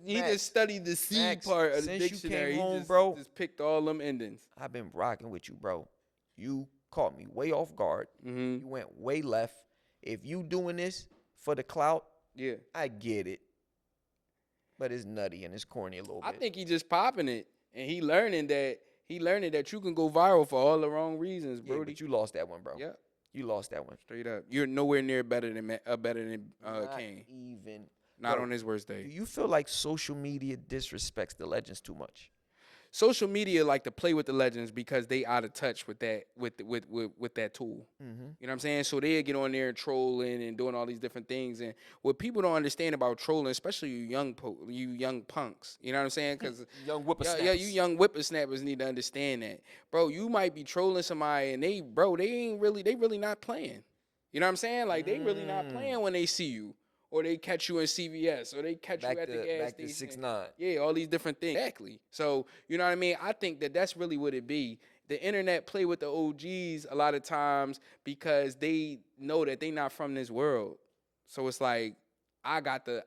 He Max, just studied the C Max, part of the since you dictionary. came home, he just, bro, just picked all them endings. I've been rocking with you, bro. You caught me way off guard. You went way left. If you doing this for the clout, Yeah. I get it. But it's nutty and it's corny a little bit. I think he just popping it, and he learning that you can go viral for all the wrong reasons, bro. Yeah, but you lost that one, bro. Yeah. You lost that one. Straight up. You're nowhere near better than Not Kane. even. Not Bro, on his worst Do day. you feel like social media disrespects the legends too much? Social media like to play with the legends because they out of touch with that with that tool. You know what I'm saying? So they get on there and trolling and doing all these different things. And what people don't understand about trolling, especially you young punks, you know what I'm saying? Because Young whippersnappers. yeah, you young whippersnappers need to understand that, bro. You might be trolling somebody and they really not playing. You know what I'm saying? Like they really not playing when they see you. Or they catch you in CVS, or they catch you at the gas station. Back to 6ix9ine. Yeah, all these different things. Exactly. So, you know what I mean? I think that that's really what it be. The internet play with the OGs a lot of times because they know that they not from this world. So it's like, I got the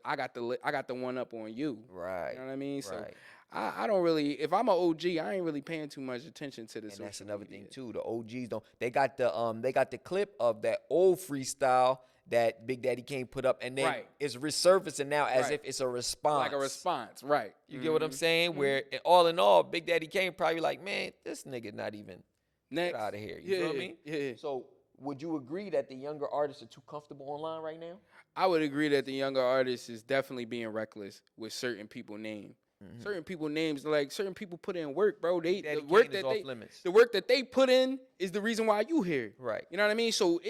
one up on you. Right. You know what I mean? Right. So I don't really, if I'm an OG, I ain't really paying too much attention to this. And that's another thing too. The OGs don't. They got the clip of that old freestyle that Big Daddy Kane put up, and then it's resurfacing now as if it's a response. Like a response, right. You get what I'm saying? Where all in all, Big Daddy Kane probably like, man, this nigga not even Next. get out of here. You feel me? Yeah. So would you agree that the younger artists are too comfortable online right now? I would agree that the younger artist is definitely being reckless with certain people names. Certain people names, like certain people put in work, bro. The work that they put in is the reason why you here. Right. You know what I mean? So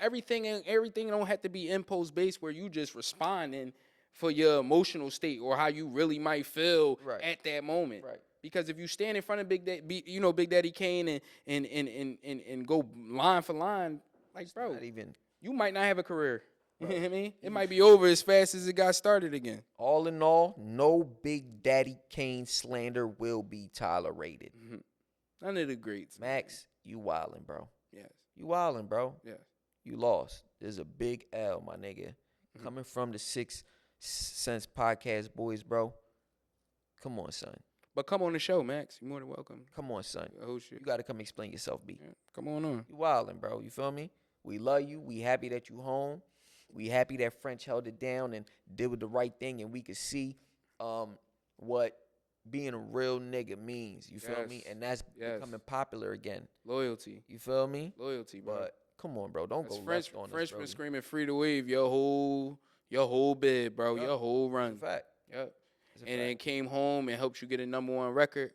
everything don't have to be impulse based where you just responding for your emotional state or how you really might feel at that moment. Right. Because if you stand in front of Big Daddy Kane and go line for line, like bro, you might not have a career. You know what I mean? It might be over as fast as it got started again. All in all, no Big Daddy Kane slander will be tolerated. None of the greats. Max, you wildin', bro. Yes. You wildin', bro. Yes. You lost. There's a big L, my nigga. Coming from the 6ix Sense podcast boys, bro. Come on, son. But come on the show, Max. You're more than welcome. Come on, son. Oh, shit. You got to come explain yourself, B. Yeah, come on. You wildin', bro. You feel me? We love you. We happy that you home. We happy that French held it down and did the right thing, and we could see what being a real nigga means. You feel me? And that's becoming popular again. Loyalty. You feel me? Loyalty, bro. But come on, bro. Don't go left on us, French bro. been screaming free to wave your whole bid, bro. Your whole run. It's a fact. Yep. And then came home and helped you get a #1 record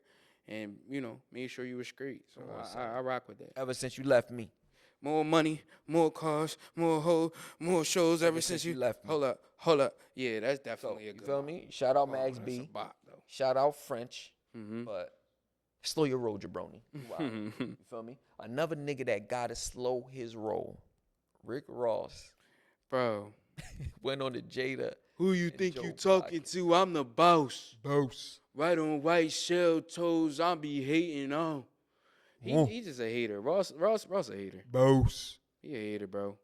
and, made sure you were straight. So I rock with that. Ever since you left me. More money, more cars, more hoes, more shows ever since you left me. Hold up. Yeah, that's definitely a good You feel one. me? Shout out Max That's B. a bop, though. Shout out French. But slow your roll, jabroni. You feel me? Another nigga that gotta slow his roll. Rick Ross. Bro. Went on the Jada. Who you think you talking to? I'm the boss. Boss. Right on white shell toes, I'll be hating on. He's just a hater. Ross a hater. Boss. He a hater, bro.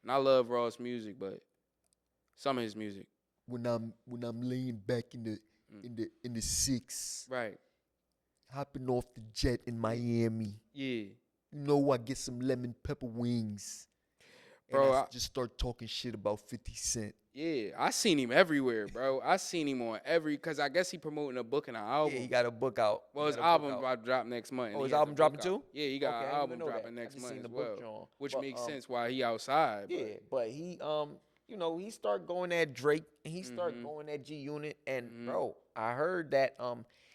And I love Ross music, but some of his music. When I'm laying back in the 6, right, hopping off the jet in Miami. Yeah. I get some lemon pepper wings. Bro, and I just start talking shit about 50 Cent. Yeah, I seen him everywhere, bro. I seen him on because I guess he promoting a book and an album. Yeah, he got a book out. Well, his album about to drop next month. Oh, his album dropping too? Yeah, he got Okay, an I album didn't even know dropping that. next I just month seen as the book, well, John. which But, makes sense why he outside. Yeah, but he, he start going at Drake and he start going at G Unit. And bro, I heard that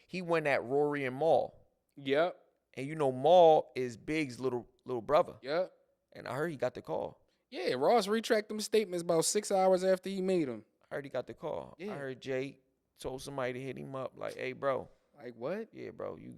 he went at Rory and Maul. Yep. And Maul is Big's little brother. Yep. And I heard he got the call. Yeah, Ross retracted them statements about 6 hours after he made them. I heard he got the call. Yeah. I heard Jay told somebody to hit him up like, "Hey, bro." Like what? Yeah, bro. You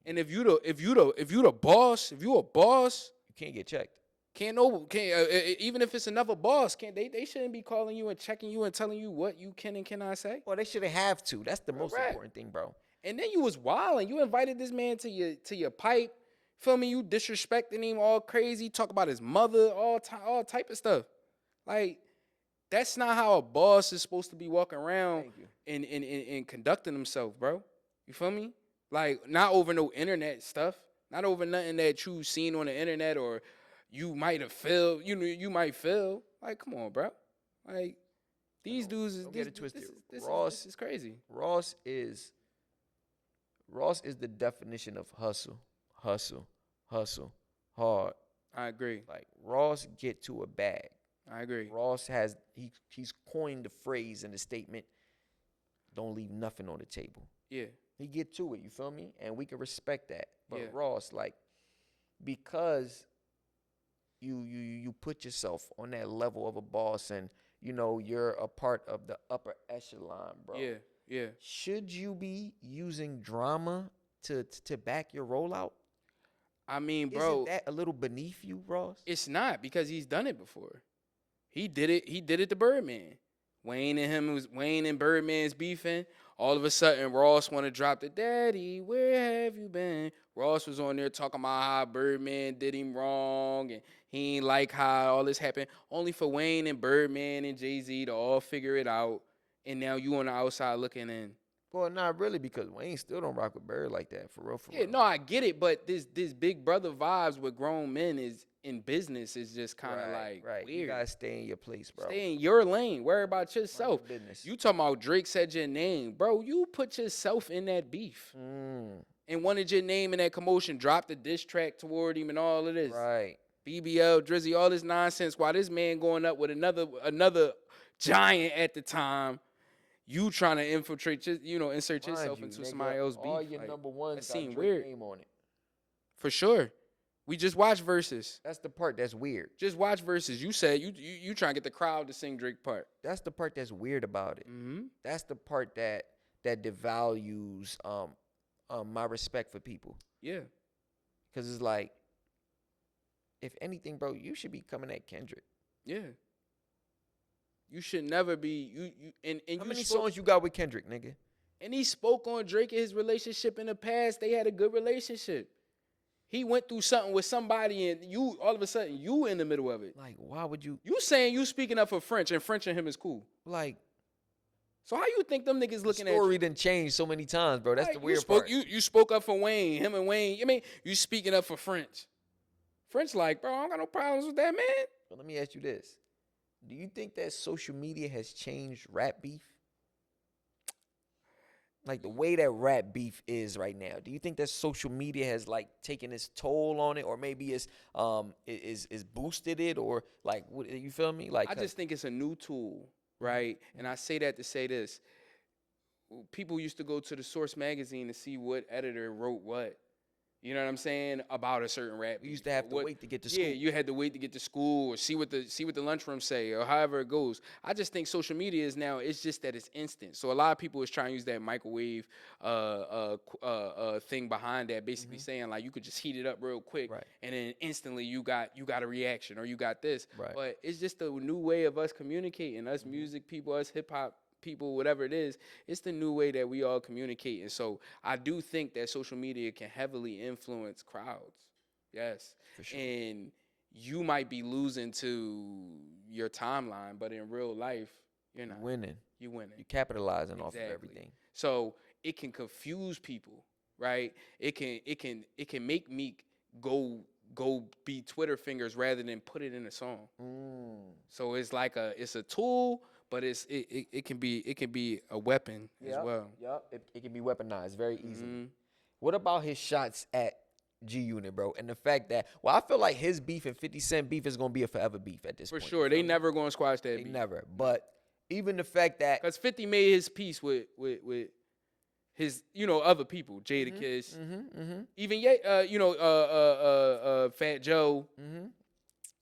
And if you the boss, if you a boss, you can't get checked. Even if it's another boss, they shouldn't be calling you and checking you and telling you what you can and cannot say. Well, they shouldn't have to. That's the most important thing, bro. And then you was wilding. You invited this man to your pipe. Feel me? You disrespecting him all crazy. Talk about his mother, all type of stuff. Like, that's not how a boss is supposed to be walking around and conducting himself, bro. You feel me? Like, not over no internet stuff. Not over nothing that you seen on the internet or you might have felt. You might feel. Like, come on, bro. Like, these dudes is... Don't get it twisted. Ross is crazy. Ross is the definition of hustle, hard. I agree. Like, Ross get to a bag. I agree. Ross he's coined the phrase in the statement, don't leave nothing on the table. Yeah. He get to it, you feel me? And we can respect that. But Yeah. Ross, like, because you put yourself on that level of a boss and you're a part of the upper echelon, bro. Yeah. Yeah. Should you be using drama to back your rollout? I mean, bro, isn't that a little beneath you, Ross? It's not, because he's done it before. He did it to Birdman. Wayne and Birdman's beefing. All of a sudden, Ross want to drop the daddy, where have you been? Ross was on there talking about how Birdman did him wrong and he ain't like how all this happened. Only for Wayne and Birdman and Jay-Z to all figure it out. And now you on the outside looking in. Well, not really, because Wayne still don't rock with Bird like that, for real. Yeah, no, I get it, but this big brother vibes with grown men is in business is just kind of like weird. You gotta stay in your place, bro. Stay in your lane. Worry about yourself. Business. You talking about Drake said your name, bro? You put yourself in that beef and wanted your name in that commotion. Dropped the diss track toward him and all of this. Right. BBL, Drizzy, all this nonsense. While this man going up with another giant at the time. You trying to infiltrate, insert yourself into somebody else's beef. All your number ones got Drake weird. name on it. For sure. We just watched Verzuz. That's the part that's weird. Just watch Verzuz. You said you trying to get the crowd to sing Drake part. That's the part that's weird about it. Mm-hmm. That's the part that devalues my respect for people. Yeah. Because it's like, if anything, bro, you should be coming at Kendrick. Yeah. You should never be and how many songs you got with Kendrick, nigga? And he spoke on Drake and his relationship in the past. They had a good relationship. He went through something with somebody, and you all of a sudden you in the middle of it. Like, why would you? You saying you speaking up for French, and French and him is cool. Like, so how you think them niggas looking at you? The story done changed so many times, bro. That's the weird part. You spoke up for Wayne, him and Wayne. I mean, you speaking up for French. French like, bro, I don't got no problems with that, man. But let me ask you this. Do you think that social media has changed rap beef? Like the way that rap beef is right now. Do you think that social media has like taken its toll on it, or maybe it's is boosted it, or like what, you feel me? Like I just think it's a new tool, right? And I say that to say this. People used to go to the Source magazine to see what editor wrote what. You know what I'm saying? About a certain rap. You used to have to wait to get to school. Yeah, you had to wait to get to school or see what the lunchroom say or however it goes. I just think social media is now, it's just that it's instant. So a lot of people is trying to use that microwave thing behind that, basically saying like you could just heat it up real quick and then instantly you got a reaction or you got this. Right. But it's just a new way of us communicating, us music people, us hip hop people, whatever it is, it's the new way that we all communicate. And so I do think that social media can heavily influence crowds. Yes. For sure. And you might be losing to your timeline, but in real life, you're not winning. You're winning. You're capitalizing off of everything. So it can confuse people, right? It can make Meek go go be Twitter fingers rather than put it in a song. So it's like it's a tool, but it can be a weapon as well. Yep. It can be weaponized very easily. What about his shots at G Unit, bro? And the fact that, I feel like his beef and 50 Cent beef is gonna be a forever beef at this point. For sure, they never gonna squash that They beef. never. But even the fact that, because 50 made his peace with his, other people, Jadakiss, even Fat Joe,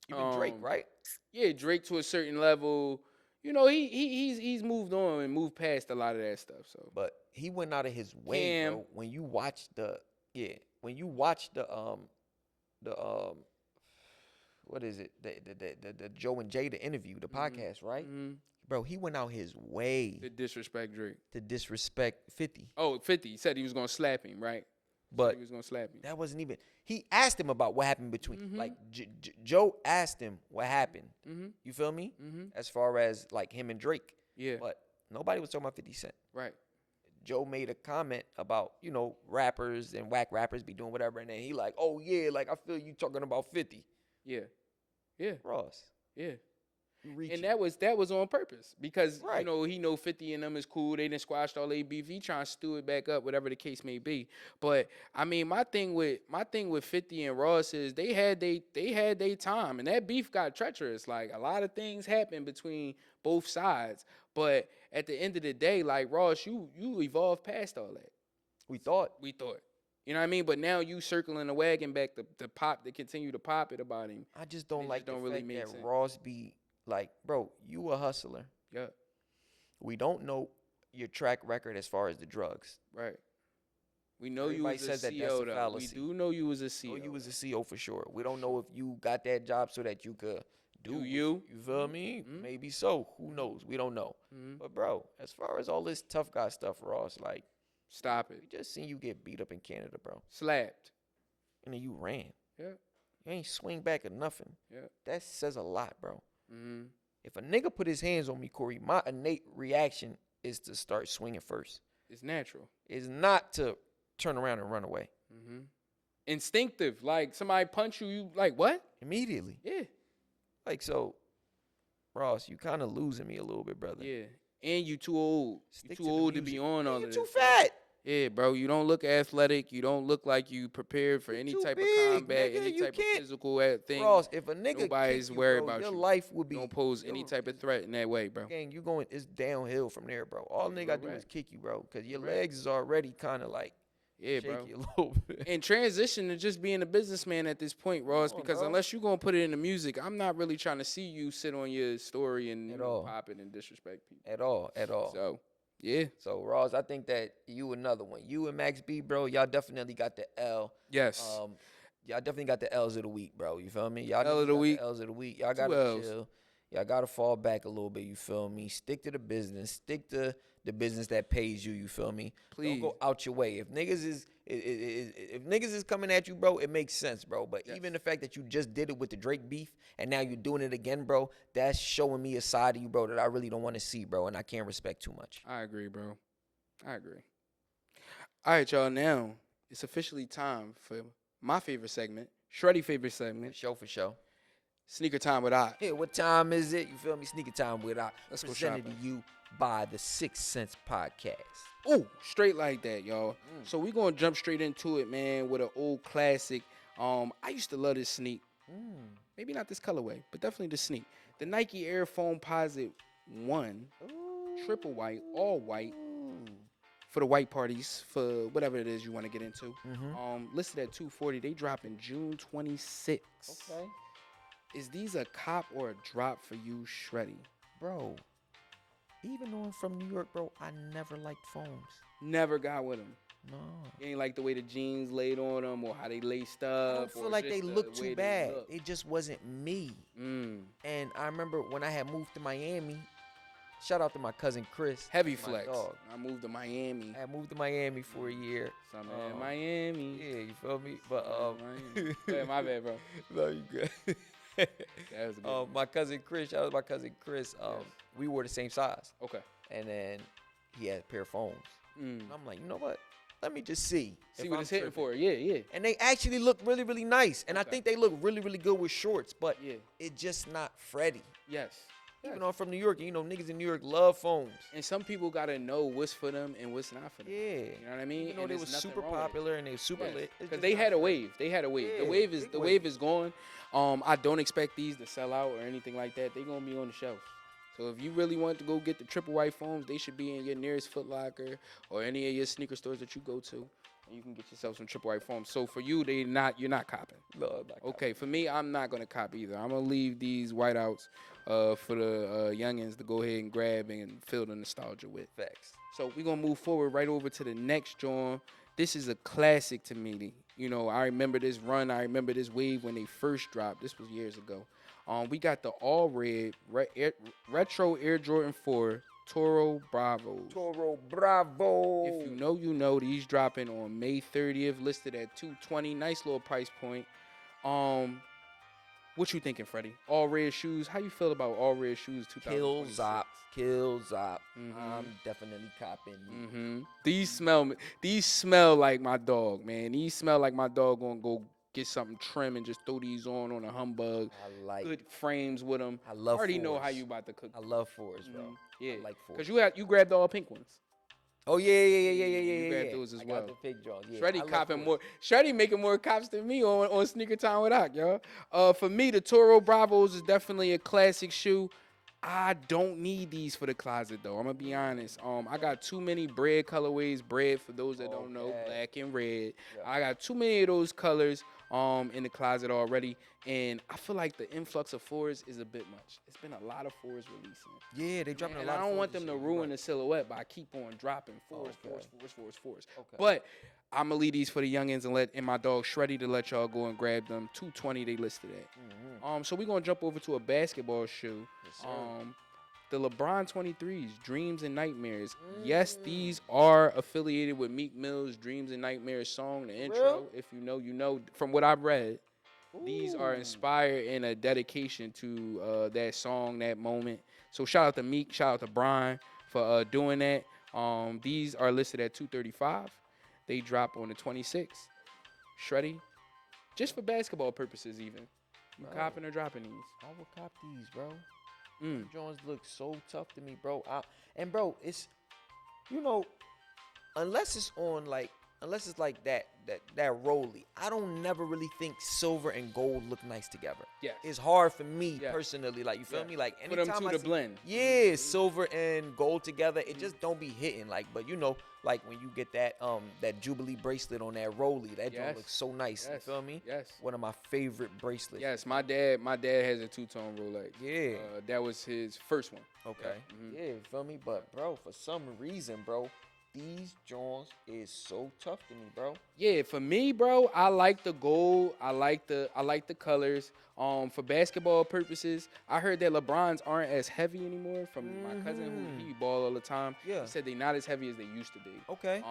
even Drake, right? Yeah, Drake to a certain level. He's moved on and moved past a lot of that stuff. So, but he went out of his way, bro. When you watch the what is it? The Joe and Jada interview, the podcast, right? Bro, he went out his way to disrespect Drake. To disrespect 50. Oh, 50. He said he was gonna slap him, right? But he was gonna slap him. That wasn't even. He asked him about what happened between. Like Joe asked him what happened. You feel me? As far as like him and Drake. Yeah. But nobody was talking about 50 Cent. Right. Joe made a comment about, rappers and whack rappers be doing whatever, and then he like, oh yeah, like I feel you talking about 50. Yeah. Yeah. Ross. Yeah. And that was on purpose because right. He know 50 and them is cool. They done squashed all their beef. He trying to stew it back up, whatever the case may be. But I mean, my thing with 50 and Ross is they had their time, and that beef got treacherous. Like a lot of things happened between both sides. But at the end of the day, like Ross, you evolved past all that. We thought. You know what I mean? But now you circling the wagon back to continue to pop it about him. I just don't like the fact really that sense. Ross be like, bro, you a hustler. Yeah. We don't know your track record as far as the drugs. Right. We know Everybody you was a said CO, that's a though. fallacy. We do know you was a CO. We know you was a CO for sure. We don't know if you got that job so that you could do you. You feel me? Maybe so. Who knows? We don't know. But bro, as far as all this tough guy stuff, Ross, like, stop it. We just seen you get beat up in Canada, bro. Slapped. And then you ran. Yeah. You ain't swing back or nothing. Yeah. That says a lot, bro. If a nigga put his hands on me, Corey, my innate reaction is to start swinging first. It's natural. It's not to turn around and run away. Instinctive. Like somebody punch you, you like what? Immediately. Yeah. Like, so, Ross, you kind of losing me a little bit, brother. Yeah. And you too old. You too old to be on all of this. You too fat. Yeah, bro. You don't look athletic. You don't look like you prepared for any type of combat, any type of physical thing. Ross, if a nigga nobody's kick you, worried bro, about your you. life would be. Don't pose any type of threat in that way, bro. Gang, you going, it's downhill from there, bro. All nigga gotta do is kick you, bro, because your legs is already kind of like shaky a little bit. And transition to just being a businessman at this point, Ross, because unless you're going to put it in the music, I'm not really trying to see you sit on your story and pop it and disrespect people. At all. So, yeah. So, Ross, I think that you another one. You and Max B, bro, y'all definitely got the L. Yes. Y'all definitely got the L's of the week, bro. You feel me? Y'all L of the week. L's of the week. Y'all got to chill. Y'all got to fall back a little bit, you feel me? Stick to the business. Stick to the business that pays you, you feel me? Please. Don't go out your way. If niggas is coming at you, bro, it makes sense, bro. But even the fact that you just did it with the Drake beef and now you're doing it again, bro, that's showing me a side of you, bro, that I really don't want to see, bro, and I can't respect too much. I agree, bro. I agree. All right, y'all. Now it's officially time for my favorite segment, Shreddy favorite segment. For sure. Sneaker time with I. Hey, what time is it? You feel me? Sneaker time with I. Let's go presented shopping. to you by the 6 Cents Podcast. Ooh, straight like that, y'all. So we're going to jump straight into it, man, with an old classic. I used to love this sneak. Maybe not this colorway, but definitely the sneak. The Nike Air Foamposite 1, triple white, all white, for the white parties, for whatever it is you want to get into. Listed at $240. They drop in June 26th. Okay. Is these a cop or a drop for you, Shreddy? Bro, even though I'm from New York, bro, I never liked foams. Never got with them. No. You ain't like the way the jeans laid on them or how they laced up. I don't feel like they look too bad. It just wasn't me. And I remember when I had moved to Miami, shout out to my cousin Chris. Heavy flex. I moved to Miami. I moved to Miami for a year. Summer in Miami. Yeah, you feel me? But yeah, my bad, bro. No, you good. That was a good my cousin Chris, shout out to my cousin Chris. We were the same size. Okay. And then he had a pair of foams. And I'm like, you know what? let me just see. See what it's hitting for. Yeah. And they actually look really, really nice. And I think they look really, really good with shorts. But it's just not Freddie. Yes. Even though I'm from New York, you know, niggas in New York love foams. And some people gotta know what's for them and what's not for them. Yeah. You know what I mean? You know, they were super popular and they were super lit. Because they had a wave. They had a wave. Yeah, The wave is gone. I don't expect these to sell out or anything like that. They're gonna be on the shelf. So if you really want to go get the triple white foams, they should be in your nearest Foot Locker or any of your sneaker stores that you go to. And you can get yourself some triple white foams. So for you, you're not copping. No, I'm not okay, for me, I'm not gonna cop either. I'm gonna leave these whiteouts for the youngins to go ahead and grab and feel the nostalgia with. Facts. So we're gonna move forward right over to the next joint. This is a classic to me. You know, I remember this run. I remember this wave when they first dropped. This was years ago. We got the all red retro Air Jordan 4 Toro Bravo. Toro Bravo. If you know, you know. These dropping on May 30th, listed at $220. Nice little price point. What you thinking, Freddie? All red shoes. How you feel about all red shoes? 2026? Kill Zop. I'm definitely copping. These smell like my dog, man. These smell like my dog gonna go get something trim and just throw these on a humbug. I like good frames with them. I love. Already fours. know how you about to cook. I love fours, bro. Yeah, I like fours. Cause you grabbed the all pink ones. Oh yeah. You grabbed those as well. I got the fake jaws. Yeah, Shreddy copping more. Shreddy making more cops than me on Sneaker Time with Ock, y'all. For me, the Toro Bravos is definitely a classic shoe. I don't need these for the closet though. I'm gonna be honest. I got too many bread colorways. Bread, for those that don't know, black and red. Yeah. I got too many of those colors in the closet already, and I feel like the influx of fours is a bit much. It's been a lot of fours releasing. Yeah, they dropping a lot. And I don't want them to ruin the silhouette by keep on dropping fours. Okay. But I'm gonna leave these for the youngins and my dog Shreddy to let y'all go and grab them. $220 they listed at. So we're gonna jump over to a basketball shoe. Yes, the LeBron 23s, Dreams and Nightmares. Yes, these are affiliated with Meek Mill's Dreams and Nightmares song, the intro. If you know, you know. From what I've read, these are inspired in a dedication to that song, that moment. So shout out to Meek, shout out to Brian for doing that. These are listed at $235. They drop on the 26th. Shreddy, just for basketball purposes even. You copping or dropping these? I would cop these, bro. Jones look so tough to me, bro. And bro, it's, you know, unless it's like that Rolly, I don't never really think silver and gold look nice together. Yeah, it's hard for me personally. Like, you feel me? Like, anytime for them to blend. Yeah, silver and gold together, it just don't be hitting. Like, but you know, like when you get that Jubilee bracelet on that Rolly, that joint looks so nice. You feel me? Yes. One of my favorite bracelets. Yes, my dad has a two-tone Rolex. Yeah. That was his first one. Okay. Yeah, you feel me? But bro, for some reason, bro, these joints is so tough to me, bro. Yeah, for me, bro, I like the gold. I like the colors. For basketball purposes, I heard that LeBrons aren't as heavy anymore from my cousin who he ball all the time. Yeah. He said they're not as heavy as they used to be. Okay.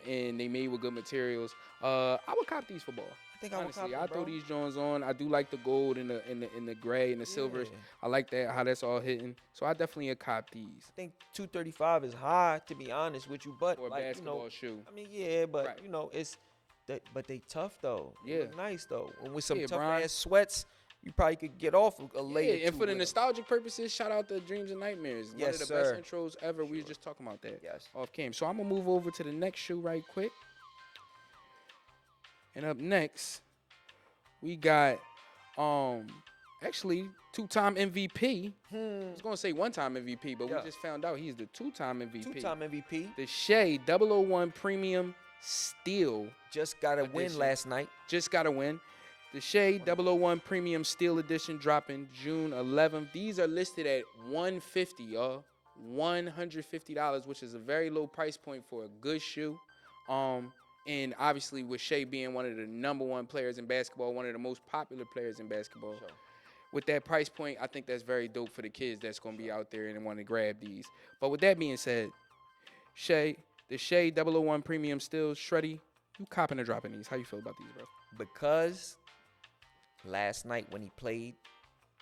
And they made with good materials. I would cop these for ball. Honestly, I throw these joints on. I do like the gold and the gray and the silvers. I like that, how that's all hitting. So I definitely cop these. I think $235 is high, to be honest with you, but for a basketball shoe. I mean, yeah, but you know, but they tough though. They look nice though. And with some tough ass sweats, you probably could get off a layer. Yeah, and for the nostalgic purposes, shout out to Dreams and Nightmares. One of the best intros ever. Sure. We were just talking about that. Yes. Off cam. So I'm gonna move over to the next shoe right quick. And up next, we got actually two-time MVP. I was gonna say one-time MVP, but we just found out he's the two-time MVP. Two-time MVP. The SHAI 001 Premium Steel. Just got a win last night. Just got a win. The SHAI 001 Premium Steel Edition dropping June 11th. These are listed at $150, y'all. $150, which is a very low price point for a good shoe. And obviously with SHAI being one of the #1 players in basketball, one of the most popular players in basketball. Sure. With that price point, I think that's very dope for the kids that's going to be out there and want to grab these. But with that being said, the SHAI 001 Premium Steel, Shreddy, you copping or dropping these? How you feel about these, bro? Because last night when he played,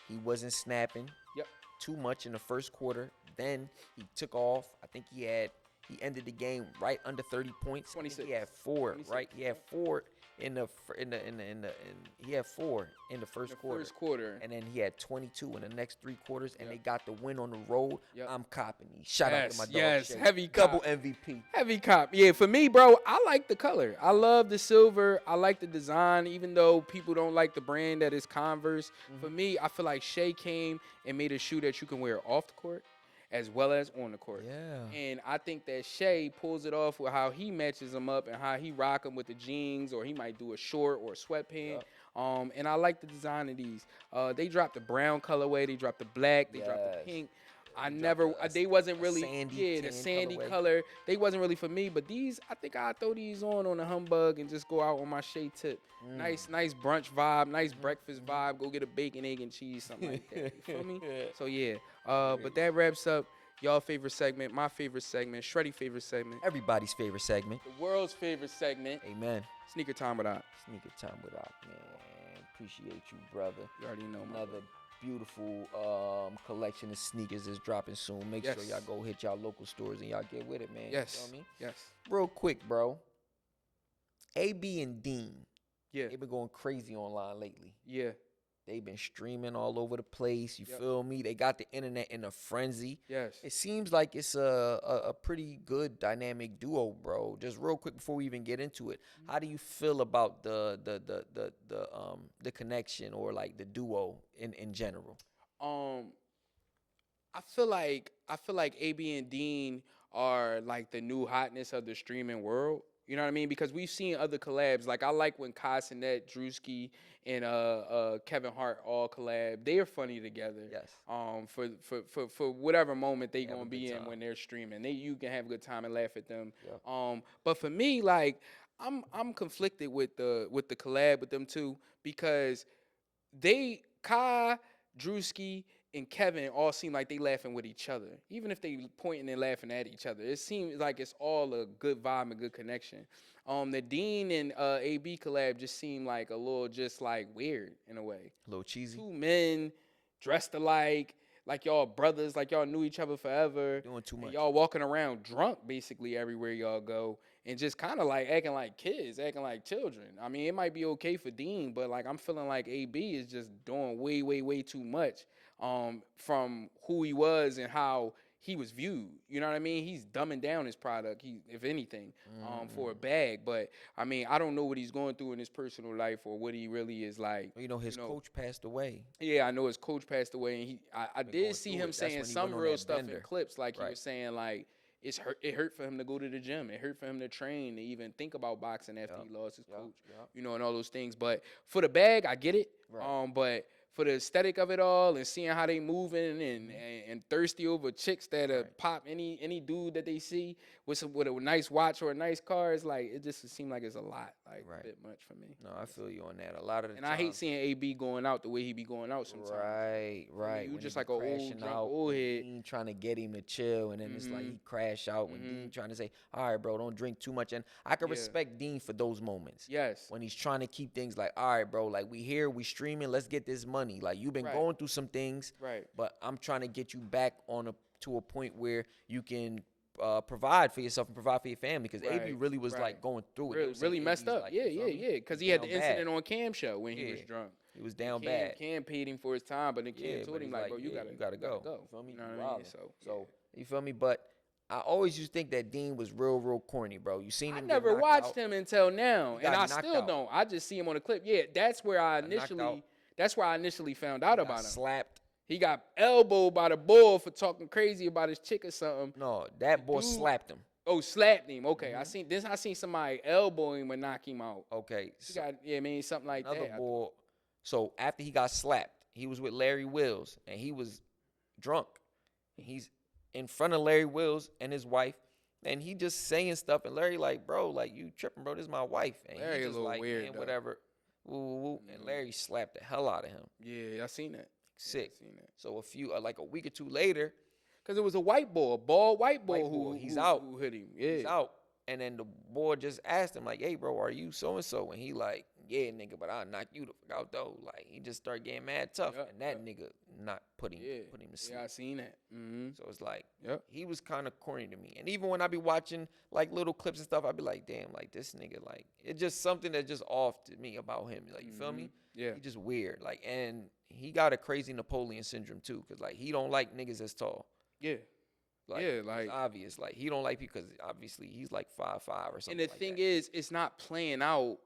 he wasn't snapping too much in the first quarter. Then he took off. I think he He ended the game right under 30 points. 26. He had 4, 26. right? He had 4 in the he had 4 in the first quarter. And then he had 22 in the next 3 quarters, and they got the win on the road. I'm copping these. Shout out to my dog. Yes, Shay. heavy double cop. MVP. Heavy cop. Yeah, for me, bro, I like the color. I love the silver. I like the design, even though people don't like the brand that is Converse. For me, I feel like SHAI came and made a shoe that you can wear off the court as well as on the court. Yeah. And I think that SHAI pulls it off with how he matches them up and how he rock them with the jeans, or he might do a short or a sweatpant. And I like the design of these. They dropped the brown colorway. They dropped the black. They dropped the pink. They wasn't really, the sandy color. They wasn't really for me, but these, I think I'll throw these on a humbug and just go out on my SHAI tip. Nice brunch vibe, nice breakfast vibe. Go get a bacon, egg, and cheese, something like that. You feel me? So yeah, but that wraps up y'all favorite segment, my favorite segment, Shreddy favorite segment, Everybody's favorite segment. the world's favorite segment, Amen. Sneaker Time with Op. Sneaker time with Op, man. Appreciate you, brother. You already know, my Another beautiful collection of sneakers is dropping soon. Make sure y'all go hit y'all local stores and y'all get with it, man. Yes. You know what I mean? Yes. Real quick, bro. AB and Dean. Yeah. They've been going crazy online lately. Yeah. They've been streaming all over the place. You feel me? They got the internet in a frenzy. Yes. It seems like it's a pretty good dynamic duo, bro. Just real quick before we even get into it, how do you feel about the connection, or like the duo in general? I feel like AB and Dean are like the new hotness of the streaming world. You know what I mean? Because we've seen other collabs. Like I like when Kai Cenat, Drewski, and Kevin Hart all collab. They are funny together. Yes. For whatever moment they gonna be in when they're streaming, you can have a good time and laugh at them. Yep. But for me, like I'm conflicted with the collab with them too, because Kai, Drewski, and Kevin all seem like they laughing with each other. Even if they pointing and laughing at each other, it seems like it's all a good vibe and good connection. The Dean and AB collab just seemed like a little just like weird in a way. A little cheesy. 2 men dressed alike, like y'all brothers, like y'all knew each other forever. Doing too much. Y'all walking around drunk basically everywhere y'all go, and just kind of like acting like kids, acting like children. I mean, it might be okay for Dean, but like I'm feeling like AB is just doing way too much from who he was and how he was viewed. You know what I mean? He's dumbing down his product, if anything, for a bag. But I mean, I don't know what he's going through in his personal life or what he really is like. You know, his coach passed away. Yeah, I know his coach passed away, and I did see him saying some real stuff in clips, like he was saying like it hurt for him to go to the gym. It hurt for him to train, to even think about boxing after he lost his coach. You know, and all those things. But for the bag, I get it. But for the aesthetic of it all and seeing how they moving and thirsty over chicks that pop any dude that they see with a nice watch or a nice car, it's like it just seems like it's a lot, like a bit much for me. No, I feel you on that. A lot of the and time. I hate seeing AB going out the way he be going out sometimes. Right. I mean, you just like an old drunk old head. Dean trying to get him to chill, and then it's like he crash out when Dean trying to say, "All right, bro, don't drink too much." And I can respect Dean for those moments. Yes. When he's trying to keep things like, "All right, bro, like we here, we streaming, let's get this money. Like you've been going through some things, but I'm trying to get you back to a point where you can provide for yourself and provide for your family." Because AB really was like going through it. Really messed up. Like, Because he had the incident on Cam show when he was drunk. He was down bad. Cam paid him for his time, but then Cam told him like, "Bro, you gotta go." You feel me? You know what I mean? So you feel me? But I always used to think that Dean was real corny, bro. You seen him? I never watched him until now, and I still don't. I just see him on the clip. Yeah, that's where I initially found out about him. Slapped. He got elbowed by the bull for talking crazy about his chick or something. No, that boy slapped him. Oh, slapped him. Okay, I seen somebody elbow him and knock him out. Okay, something like that. Another boy. So after he got slapped, he was with Larry Wills, and he was drunk. And he's in front of Larry Wills and his wife, and he just saying stuff, and Larry like, "Bro, like you tripping, bro? This is my wife." And Larry he just a little like, weird, man, though. whatever. Woo. And Larry slapped the hell out of him. Yeah, I seen that. Sick. Yeah, I seen that. So like a week or two later, because it was a bald white boy who out. Who hit him. Yeah, he's out. And then the boy just asked him like, "Hey, bro, are you so and so?" And he like, yeah, nigga, but I'll knock you the fuck out though. Like he just started getting mad tough, and that nigga not put him to sleep. Yeah, I seen that. Mm-hmm. So it's like, he was kind of corny to me. And even when I be watching like little clips and stuff, I be like, damn, like this nigga, like it's just something that's just off to me about him. Like you feel me? Yeah, he just weird. Like, and he got a crazy Napoleon syndrome too, cause like he don't like niggas as tall. Yeah. Like, like it's obvious. Like he don't like people because obviously he's like 5'5" or something. And the like thing that. is, it's not playing out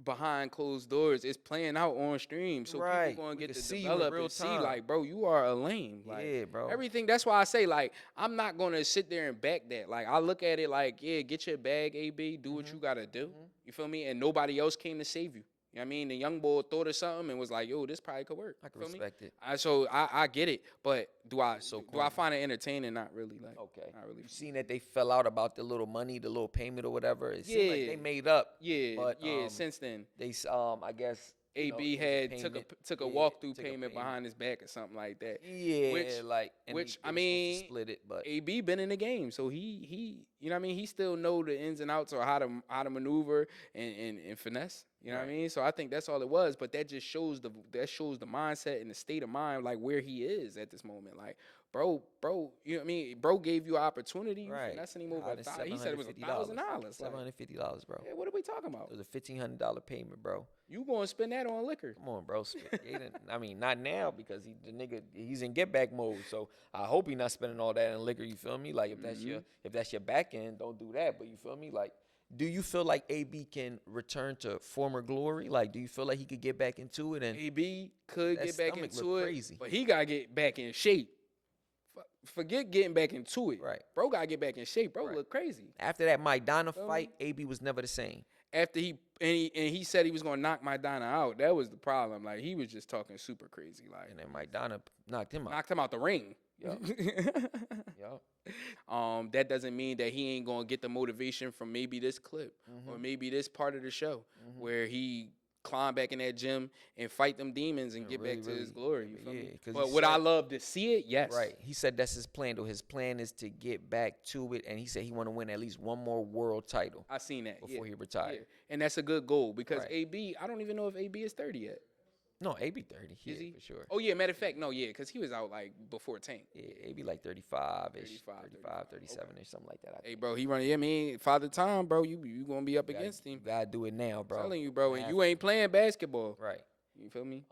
behind closed doors. It's playing out on stream. So people gonna get to develop and see, like, bro, you are a lame. Like, yeah, bro. Everything. That's why I say, like, I'm not gonna sit there and back that. Like, I look at it like, yeah, get your bag, AB, do what you gotta do. You feel me? And nobody else came to save you. You know what I mean? The young boy thought of something and was like, yo, this probably could work. I can respect it. So I get it, but do I find it entertaining? Not really. Like, okay. Not really. You seen that they fell out about the little money, the little payment or whatever? It seemed like they made up. Yeah, but, since then. They, I guess, AB had took a walkthrough payment behind his back or something like that. Yeah, which I mean, split it, but AB been in the game, so he you know what I mean. He still know the ins and outs or how to maneuver and finesse. You know what I mean? So I think that's all it was. But that just shows the mindset and the state of mind, like where he is at this moment. Like, bro, you know what I mean? Bro gave you opportunity, right? Finessing him over $1,000. He said it was $1,000. $750, bro. Yeah, what are we talking about? It was a $1,500 payment, bro. You gonna spend that on liquor? Come on, bro. I mean, not now because he's in get back mode. So I hope he's not spending all that in liquor. You feel me? Like if that's your back end, don't do that. But you feel me? Like, do you feel like AB can return to former glory? Like, do you feel like he could get back into it? And AB could get back into it, crazy. But he gotta get back in shape. Forget getting back into it. Right. Bro gotta get back in shape. Bro look crazy. After that Maidana fight, AB was never the same. After he said he was gonna knock Maidana out, that was the problem. Like, he was just talking super crazy. Like, and then Maidana knocked him out. Knocked him out the ring. Yup. That doesn't mean that he ain't gonna get the motivation from maybe this clip or maybe this part of the show where he climb back in that gym and fight them demons and get back to his glory. You feel me? But would I love to see it? Yes. Right. He said that's his plan, though. His plan is to get back to it, and he said he want to win at least one more world title. I seen that before he retired. Yeah. And that's a good goal because AB, I don't even know if AB is 30 yet. No, AB 30. Is he? For sure. Oh, yeah, matter of fact, no, yeah, because he was out, like, before Tank. Yeah, AB like 35-ish, 35, 37-ish, something like that. Hey, bro, he running, I mean, Father Time, bro, you going to be up against him. You got to do it now, bro. I'm telling you, bro, and you ain't playing basketball. Right. You feel me?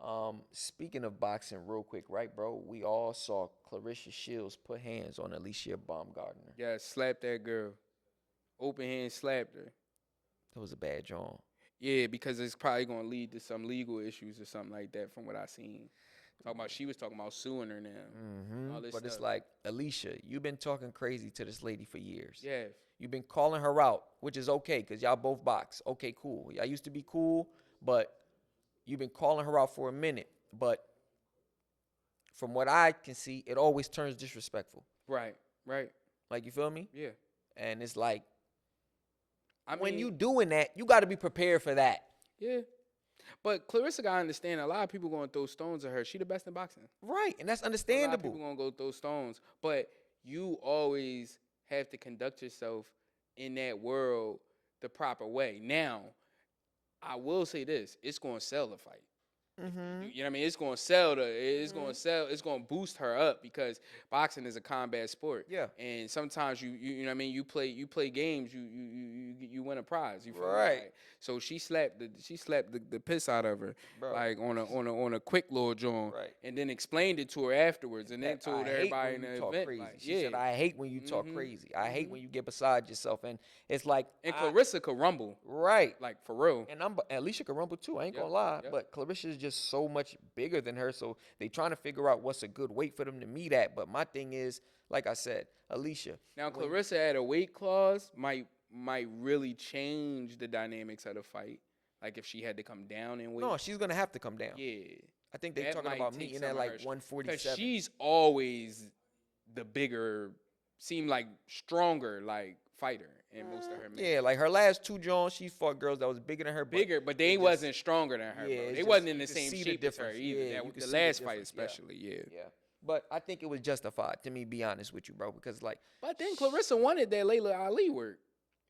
Speaking of boxing, real quick, right, bro? We all saw Claressa Shields put hands on Alycia Baumgardner. Yeah, slapped that girl. Open hand slapped her. That was a bad job. Yeah, because it's probably going to lead to some legal issues or something like that from what I seen. She was talking about suing her now. All this but stuff. It's like, Alycia, you've been talking crazy to this lady for years. Yeah. You've been calling her out, which is okay because y'all both box. Okay, cool. Y'all used to be cool, but you've been calling her out for a minute. But from what I can see, it always turns disrespectful. Right. Like, you feel me? Yeah. And it's like, when you doing that, you got to be prepared for that. Yeah. But Claressa got to understand, a lot of people going to throw stones at her. She the best in boxing. Right, and that's understandable. A lot of people going to go throw stones. But you always have to conduct yourself in that world the proper way. Now, I will say this. It's going to sell the fight. You know what I mean? It's going to sell it's going to boost her up because boxing is a combat sport. Yeah. And sometimes you know what I mean, you play games, you win a prize. You feel right. Me? So she slapped the piss out of her, bro. Like on a quick little joint, right. And then explained it to her afterwards, and then told everybody in the event. Crazy. Like, she said, "I hate when you talk crazy. I hate when you get beside yourself." And it's like, Claressa could rumble, right? Like for real. And Alycia could rumble too. I ain't gonna lie, but Claressa is just so much bigger than her, so they trying to figure out what's a good weight for them to meet at. But my thing is, like I said, Alycia. Now Claressa at a weight class might really change the dynamics of the fight. Like if she had to come down in weight. No, she's gonna have to come down. Yeah. I think they're talking about meeting at like 147. Because she's always the bigger, seem like stronger like fighter in most of her matches. Yeah, like her last two Jones, she fought girls that was bigger than her. But they wasn't stronger than her. Yeah, they wasn't in the same shape as her either. Yeah, the last fight especially, yeah. But I think it was justified, to me, be honest with you, bro, because like. But then Claressa wanted that Layla Ali work.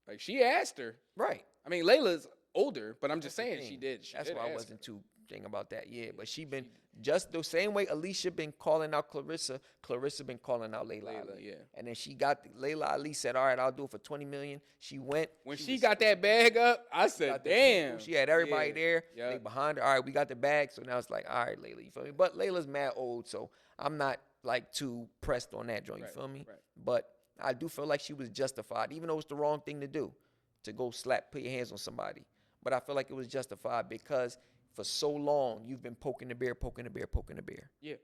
Like she asked her. Right. I mean, Layla's older, but I'm just saying thing. she did. That's why I wasn't too thing about that. Yeah, but she been just the same way Alycia been calling out Claressa. Claressa been calling out Layla Ali. Yeah. And then she got Layla Ali said, "All right, I'll do it for 20 million." She went When she got that bag up, I said, "Damn." She had everybody there. Yeah. They behind her. All right, we got the bag. So now it's like, all right, Layla, you feel me? But Layla's mad old, so I'm not like too pressed on that joint. You feel me? Right. But I do feel like she was justified, even though it's the wrong thing to do, to go put your hands on somebody. But I feel like it was justified because for so long you've been poking the bear. Yeah.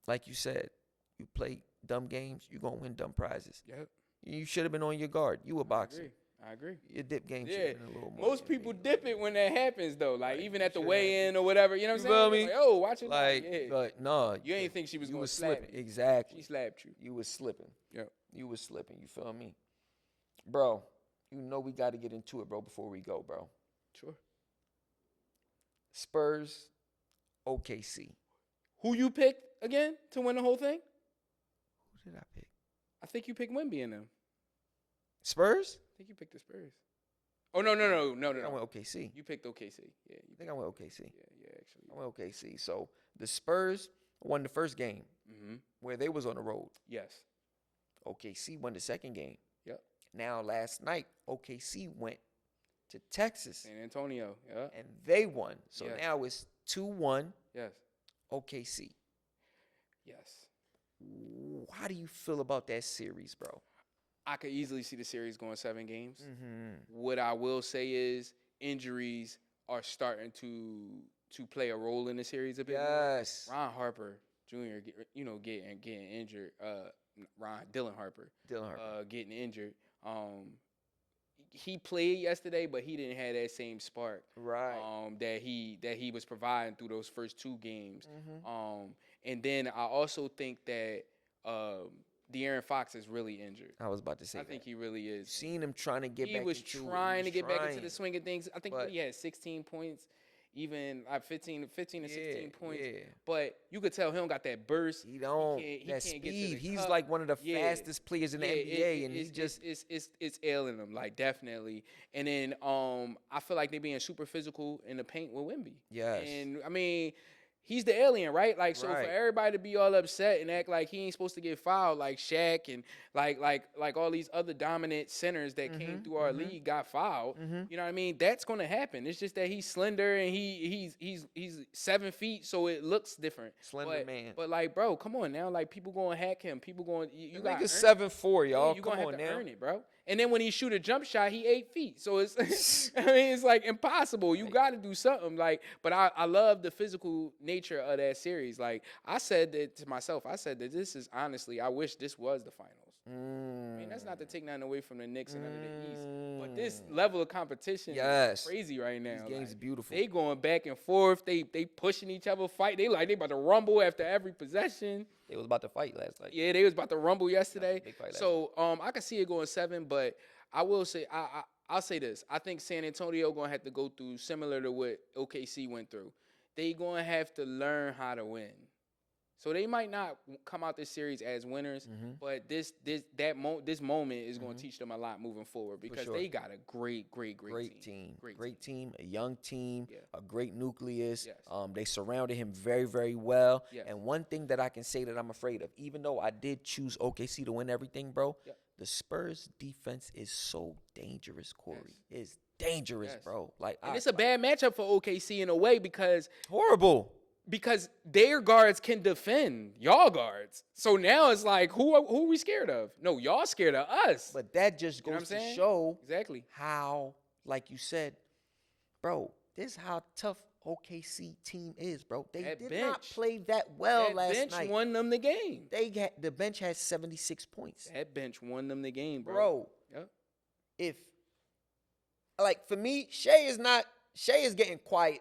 Like you said, you play dumb games, you're gonna win dumb prizes. Yep. You should have been on your guard. You a boxer. I agree. Your dip game should Yeah. have been a little more. Most people dip it when that happens, though. Like, even at the Should weigh-in or whatever. You know what I'm You feel saying? me? Like, oh, watch it. Like, yeah. but no, You ain't think she was you going to was slap slipping. you. Exactly. She slapped you. You was slipping. Yep. You was slipping. You feel me, bro? You know we got to get into it, bro. Before we go, bro. Sure. Spurs, OKC. Who you picked again to win the whole thing? Who did I pick? I think you picked Wemby in them. Spurs. I think you picked the Spurs. Oh, no. I went OKC. You picked OKC. Yeah. I think I went OKC. Yeah, actually. I went OKC. So the Spurs won the first game Mm-hmm. where they was on the road. Yes. OKC won the second game. Yep. Now last night, OKC went to Texas San Antonio. Yeah. and they won. So Yes. now it's 2-1 Yes. OKC. Yes. How do you feel about that series, bro? I could easily see the series going 7 games. Mm-hmm. What I will say is injuries are starting to play a role in the series a bit more. Yes. Ron Harper Jr. getting injured. Dylan Harper getting injured. He played yesterday, but he didn't have that same spark. Right. That he was providing through those first 2 games. Mm-hmm. And then I also think that De'Aaron Fox is really injured. I was about to say I think he really is. Seen him trying to get back. He was trying to get back into the swing of things. I think But- he had 16 points, even 15 to 16 points. Yeah. But you could tell he don't got that burst. He don't. He That can't get to speed. the He's cup. like one of the Yeah. fastest players in the NBA, and he just it's ailing him, like, definitely. And then I feel like they're being super physical in the paint with Wemby. Yes. And I mean, he's the alien, right? Like, so Right. for everybody to be all upset and act like he ain't supposed to get fouled, like Shaq and like all these other dominant centers that came through our league got fouled. You know what I mean? That's gonna happen. It's just that he's slender and he's 7 feet, so it looks different. Slender man. But like, bro, come on now. Like, people gonna hack him. People going you got nigga 7'4", y'all. you Come gonna on have to now. earn it, bro. And then when he shoot a jump shot, he 8 feet. So it's, I mean, it's like impossible. You got to do something. Like, but I love the physical nature of that series. Like, I said that to myself. I said that this is honestly, I wish this was the finals. I mean, that's not to take nothing away from the Knicks and under the East, but this level of competition is crazy right now. This game's like, beautiful. They going back and forth. They pushing each other, fight. They about to rumble after every possession. They was about to fight last night. Yeah, they was about to rumble yesterday. Big fight last So I can see it going 7, but I will say I'll say this. I think San Antonio gonna have to go through similar to what OKC went through. They gonna have to learn how to win. So they might not come out this series as winners, but this moment is going to teach them a lot moving forward because they got a great team. Great team, a young team, Yeah. a great nucleus. Yes. They surrounded him very, very well. Yes. And one thing that I can say that I'm afraid of, even though I did choose OKC to win everything, bro, Yep. the Spurs defense is so dangerous, Corey. It's dangerous, Yes. bro. Like, And it's a bad matchup for OKC in a way because horrible. their guards can defend y'all guards. So now it's like, who are we scared of? No, y'all scared of us. But that just You know what goes I'm to saying? show Exactly. how, like you said, bro, this is how tough OKC team is, bro. They That did not bench. play that well That last bench night. won them the game. The bench has 76 points. That bench won them the game, bro. Bro, Yep. if, like, for me, SHAI is getting quiet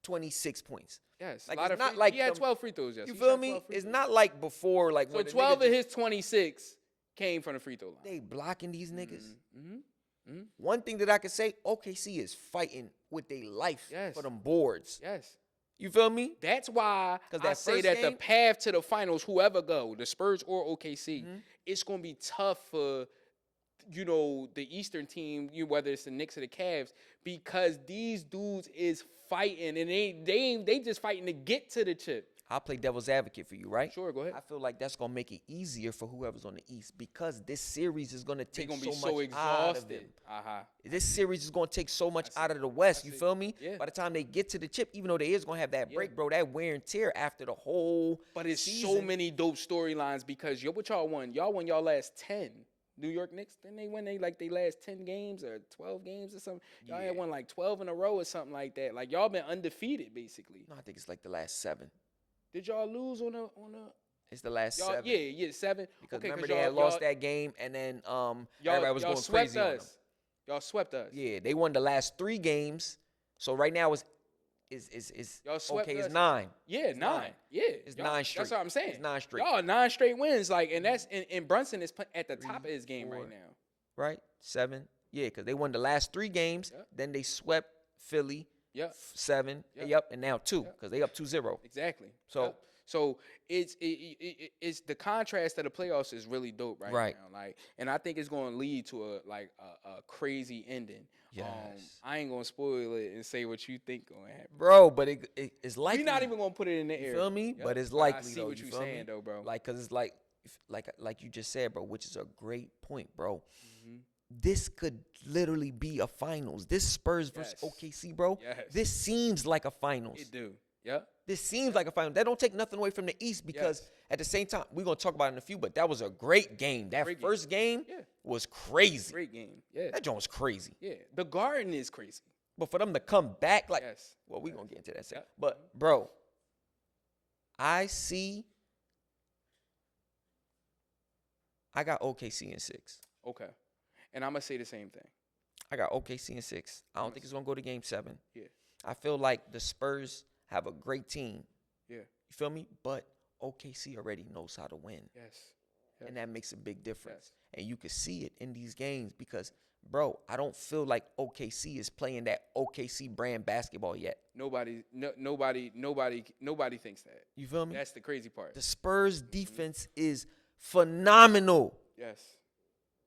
26 points. Yes. Like, a lot it's of not free, like he had them- 12 free throws. Yes. You He feel shot me? 12 free It's throws. not like before, like, So when the 12 niggas of his 26 came from the free throw line. they blocking these niggas. Mm-hmm. One thing that I can say, OKC is fighting with their life Yes. for them boards. Yes. You feel me? That's why 'Cause I that say first that the game- path to the finals, whoever go, the Spurs or OKC, Mm-hmm. it's going to be tough for the Eastern team, whether it's the Knicks or the Cavs, because these dudes is fighting, and they just fighting to get to the chip. I'll play devil's advocate for you, right? Sure, go ahead. I feel like that's gonna make it easier for whoever's on the East because this series is gonna take They're gonna so be much so out of them. exhausted. This series is gonna take so much out of the West. You feel me? Yeah. By the time they get to the chip, even though they is gonna have that break, bro, that wear and tear after the whole. But it's season. so many dope storylines because what y'all won? Y'all won y'all last 10. New York Knicks, didn't they win they last 10 games or 12 games or something? Y'all had won like 12 in a row or something like that. Like y'all been undefeated basically. No, I think it's like the last 7. Did y'all lose on a It's the last y'all, 7. Yeah, 7. Because okay, remember they had lost that game and then everybody was going swept crazy on them. us. Y'all swept us. Yeah, they won the last 3 games. So right now is Y'all swept okay, us. it's 9. Yeah, It's 9. Yeah, It's 9 straight. That's what I'm saying. It's 9 straight. Y'all 9 straight wins, and that's and Brunson is at the top of his game 4, right now. Right? 7. Yeah, because they won the last 3 games. Yep. Then they swept Philly. Yep. 7. Yep. Yep. And now 2 because they up 2-0. Exactly. So Yep. So it's the contrast of the playoffs is really dope right now. Like, and I think it's going to lead to a crazy ending. Yes. I ain't gonna spoil it and say what you think gonna happen, bro. But it's likely. We're not even gonna put it in the air. You feel me? Yep. But it's likely. I see though, what you you're feel saying me? though, bro. Like, cause it's like you just said, bro, which is a great point, bro. Mm-hmm. This could literally be a finals. This Spurs versus OKC, bro. Yes. This seems like a finals. It do. Yep. This seems like a final. That don't take nothing away from the East because at the same time, we're going to talk about it in a few, but that was a great game. That first game was crazy. Great game. Yeah. That joint was crazy. Yeah. The Garden is crazy. But for them to come back, like, Yes. well, we're going to get into that second. Yep. But, bro, I got OKC in 6. Okay. And I'm going to say the same thing. I got OKC in 6. I don't think it's going to go to game 7. Yeah. I feel like the Spurs have a great team. Yeah. You feel me? But OKC already knows how to win. Yes. And that makes a big difference. Yes. And you can see it in these games because, bro, I don't feel like OKC is playing that OKC brand basketball yet. Nobody thinks that. You feel me? That's the crazy part. The Spurs defense is phenomenal. Yes.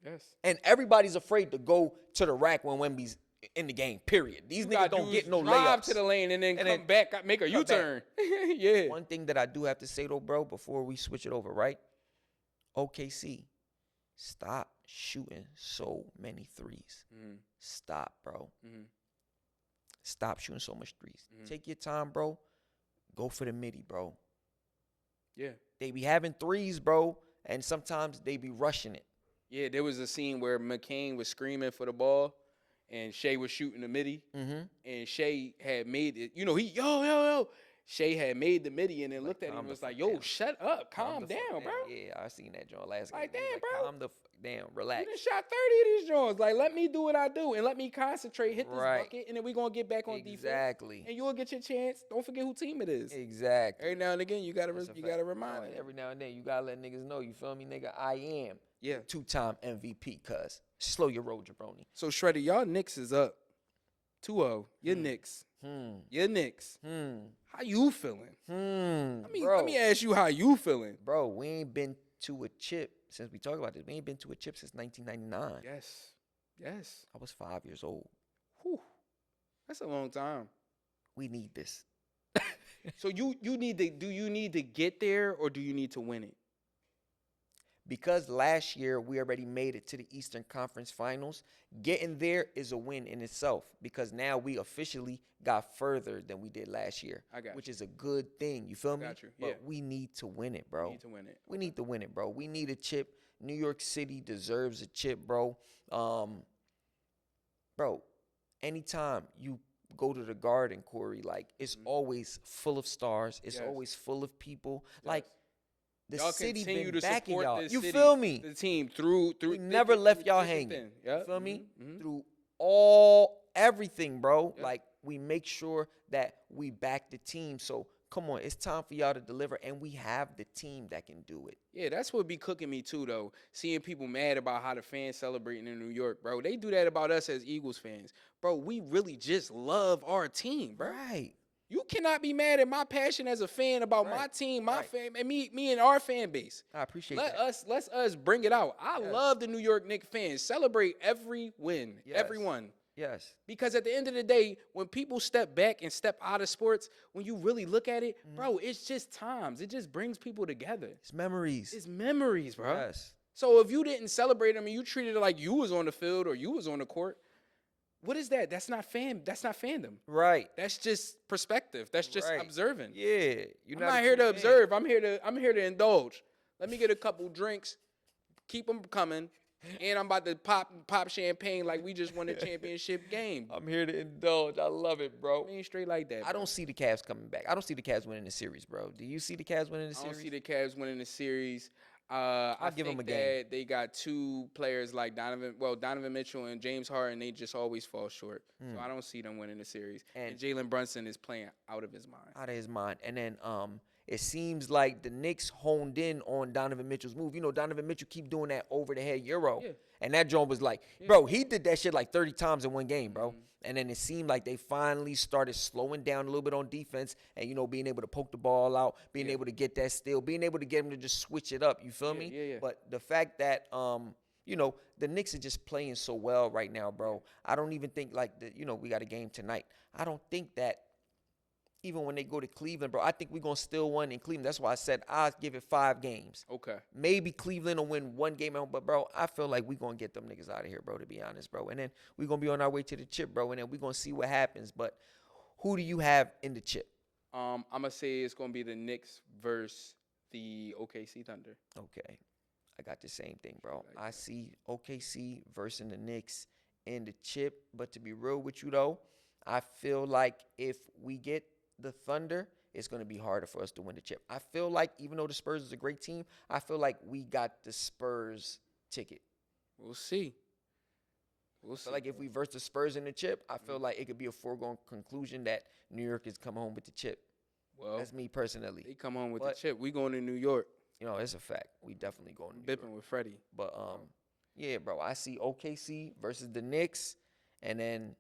Yes. And everybody's afraid to go to the rack when Wemby's in the game, period. These niggas don't get no drive layups. to the lane and then come back, make a U-turn. Yeah. One thing that I do have to say, though, bro, before we switch it over, right? OKC, stop shooting so many threes. Mm-hmm. Stop, bro. Mm-hmm. Stop shooting so much threes. Mm-hmm. Take your time, bro. Go for the midi, bro. Yeah. They be having threes, bro, and sometimes they be rushing it. Yeah, there was a scene where McCain was screaming for the ball, and SHAI was shooting the midi, and SHAI had made it. You know, yo. SHAI had made the midi and then looked at him and was like, yo, shut up. Calm down, bro. Yeah, I seen that joint last game. Like, damn, bro. Calm the down. Relax. You done shot 30 of these joints. Like, let me do what I do and let me concentrate, hit this bucket, and then we're going to get back on defense. Exactly. And you'll get your chance. Don't forget who team it is. Exactly. Every now and again, you got to remind them. Every now and then, you got to let niggas know, you feel me, nigga? I am 2-time MVP, cuz. Slow your roll, jabroni. So, Shreddy, y'all Knicks is up 2-0. Your Knicks. Your Knicks. How you feeling? Let me ask you how you feeling. Bro, we ain't been to a chip since we talked about this. We ain't been to a chip since 1999. Yes. I was 5 years old. Whew. That's a long time. We need this. So do you need to get there or do you need to win it? Because last year we already made it to the Eastern Conference Finals, getting there is a win in itself because now we officially got further than we did last year, which is a good thing. You feel me? Got you. Yeah. But we need to win it, bro. We need to win it. We need to win it, bro. We need a chip. New York City deserves a chip, bro. Bro, anytime you go to the Garden, Corey, like it's always full of stars. It's always full of people. Like the y'all city continue been to backing support y'all. the You city, feel me? The team through We never left y'all hanging. Yep. You feel me? Mm-hmm. Through everything, bro. Yep. Like we make sure that we back the team. So come on, it's time for y'all to deliver, and we have the team that can do it. Yeah, that's what be cooking me too, though. Seeing people mad about how the fans celebrating in New York, bro. They do that about us as Eagles fans, bro. We really just love our team, bro. Right. You cannot be mad at my passion as a fan about my team, my fan, and me and our fan base. I appreciate that. Let us bring it out. I love the New York Knicks fans. Celebrate every win, everyone. Yes. Because at the end of the day, when people step back and step out of sports, when you really look at it, bro, it's just times. It just brings people together. It's memories. It's memories, bro. Yes. So if you didn't celebrate them and you treated it like you was on the field or you was on the court, what is that? That's not fandom. Right. That's just perspective. That's just observing. Yeah. I'm not here to observe. I'm here to indulge. Let me get a couple drinks, keep them coming, and I'm about to pop champagne like we just won a championship game. I'm here to indulge. I love it, bro. I mean, straight like that. Bro. I don't see the Cavs coming back. I don't see the Cavs winning the series, bro. Do you see the Cavs winning the series? I don't see the Cavs winning the series. I give them a think game. that they got two players like Donovan Mitchell and James Harden. They just always fall short. So I don't see them winning the series. And Jalen Brunson is playing out of his mind. Out of his mind. And then it seems like the Knicks honed in on Donovan Mitchell's move. You know, Donovan Mitchell keep doing that over-the-head Euro. Yeah. And that joint was like, bro, he did that shit like 30 times in one game, bro. And then it seemed like they finally started slowing down a little bit on defense and, you know, being able to poke the ball out, being able to get that steal, being able to get him to just switch it up. You feel me? Yeah. But the fact that, you know, the Knicks are just playing so well right now, bro. I don't even think like, we got a game tonight. I don't think that even when they go to Cleveland, bro, I think we're going to still win in Cleveland. That's why I said I'll give it 5 games. Okay. Maybe Cleveland will win 1 game at home, but, bro, I feel like we're going to get them niggas out of here, bro, to be honest, bro. And then we're going to be on our way to the chip, bro, and then we're going to see what happens. But who do you have in the chip? I'm going to say it's going to be the Knicks versus the OKC Thunder. Okay. I got the same thing, bro. I see OKC versus the Knicks in the chip. But to be real with you, though, I feel like if we get the Thunder, it's going to be harder for us to win the chip. I feel like even though the Spurs is a great team, I feel like we got the Spurs ticket. We'll see. We'll see. Like if we verse the Spurs in the chip, I feel like it could be a foregone conclusion that New York is coming home with the chip. Well, that's me personally. They come home with the chip. We going to New York. You know, it's a fact. We definitely going to New York. Bipping with Freddie. But yeah, bro, I see OKC versus the Knicks, and then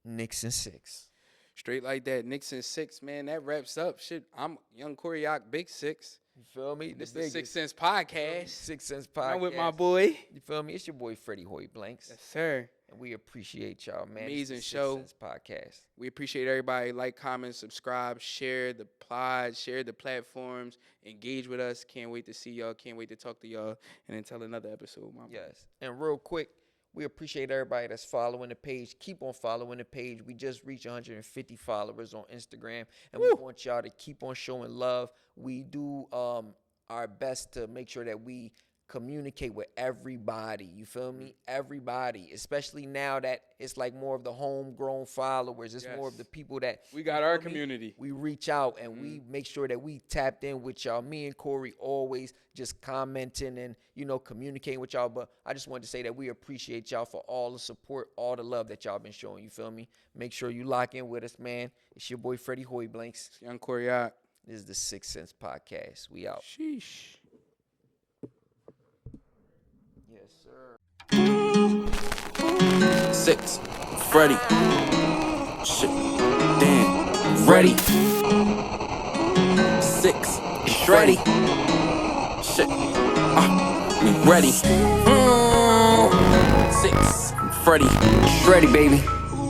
Knicks in 6. Straight like that, Knicks in 6, man. That wraps up. Shit, I'm Young Koryak, Big 6. You feel me? This is the 6 Cents Podcast. 6 Cents Podcast. I'm with my boy. You feel me? It's your boy Freddie Hoy Blanks. Yes, sir. And we appreciate y'all, man. Amazing show. 6 Cents Podcast. We appreciate everybody. Like, comment, subscribe, share the pod, share the platforms, engage with us. Can't wait to see y'all. Can't wait to talk to y'all. And until another episode, my boy. Yes. And real quick, we appreciate everybody that's following the page. Keep on following the page. We just reached 150 followers on Instagram, and we want y'all to keep on showing love. We do our best to make sure that we communicate with everybody. You feel me? Everybody, especially now that it's like more of the homegrown followers. It's more of the people that we got our community. We reach out and we make sure that we tapped in with y'all. Me and Corey always just commenting and, communicating with y'all. But I just wanted to say that we appreciate y'all for all the support, all the love that y'all been showing. You feel me? Make sure you lock in with us, man. It's your boy Freddie Hoy Blanks. Young Koryak. This is the 6 Cents Podcast. We out. Sheesh. Yes, sir. 6, Freddie. Shit, damn, ready. 6, Freddie. Shit, ready. 6, Freddie. Ready, baby.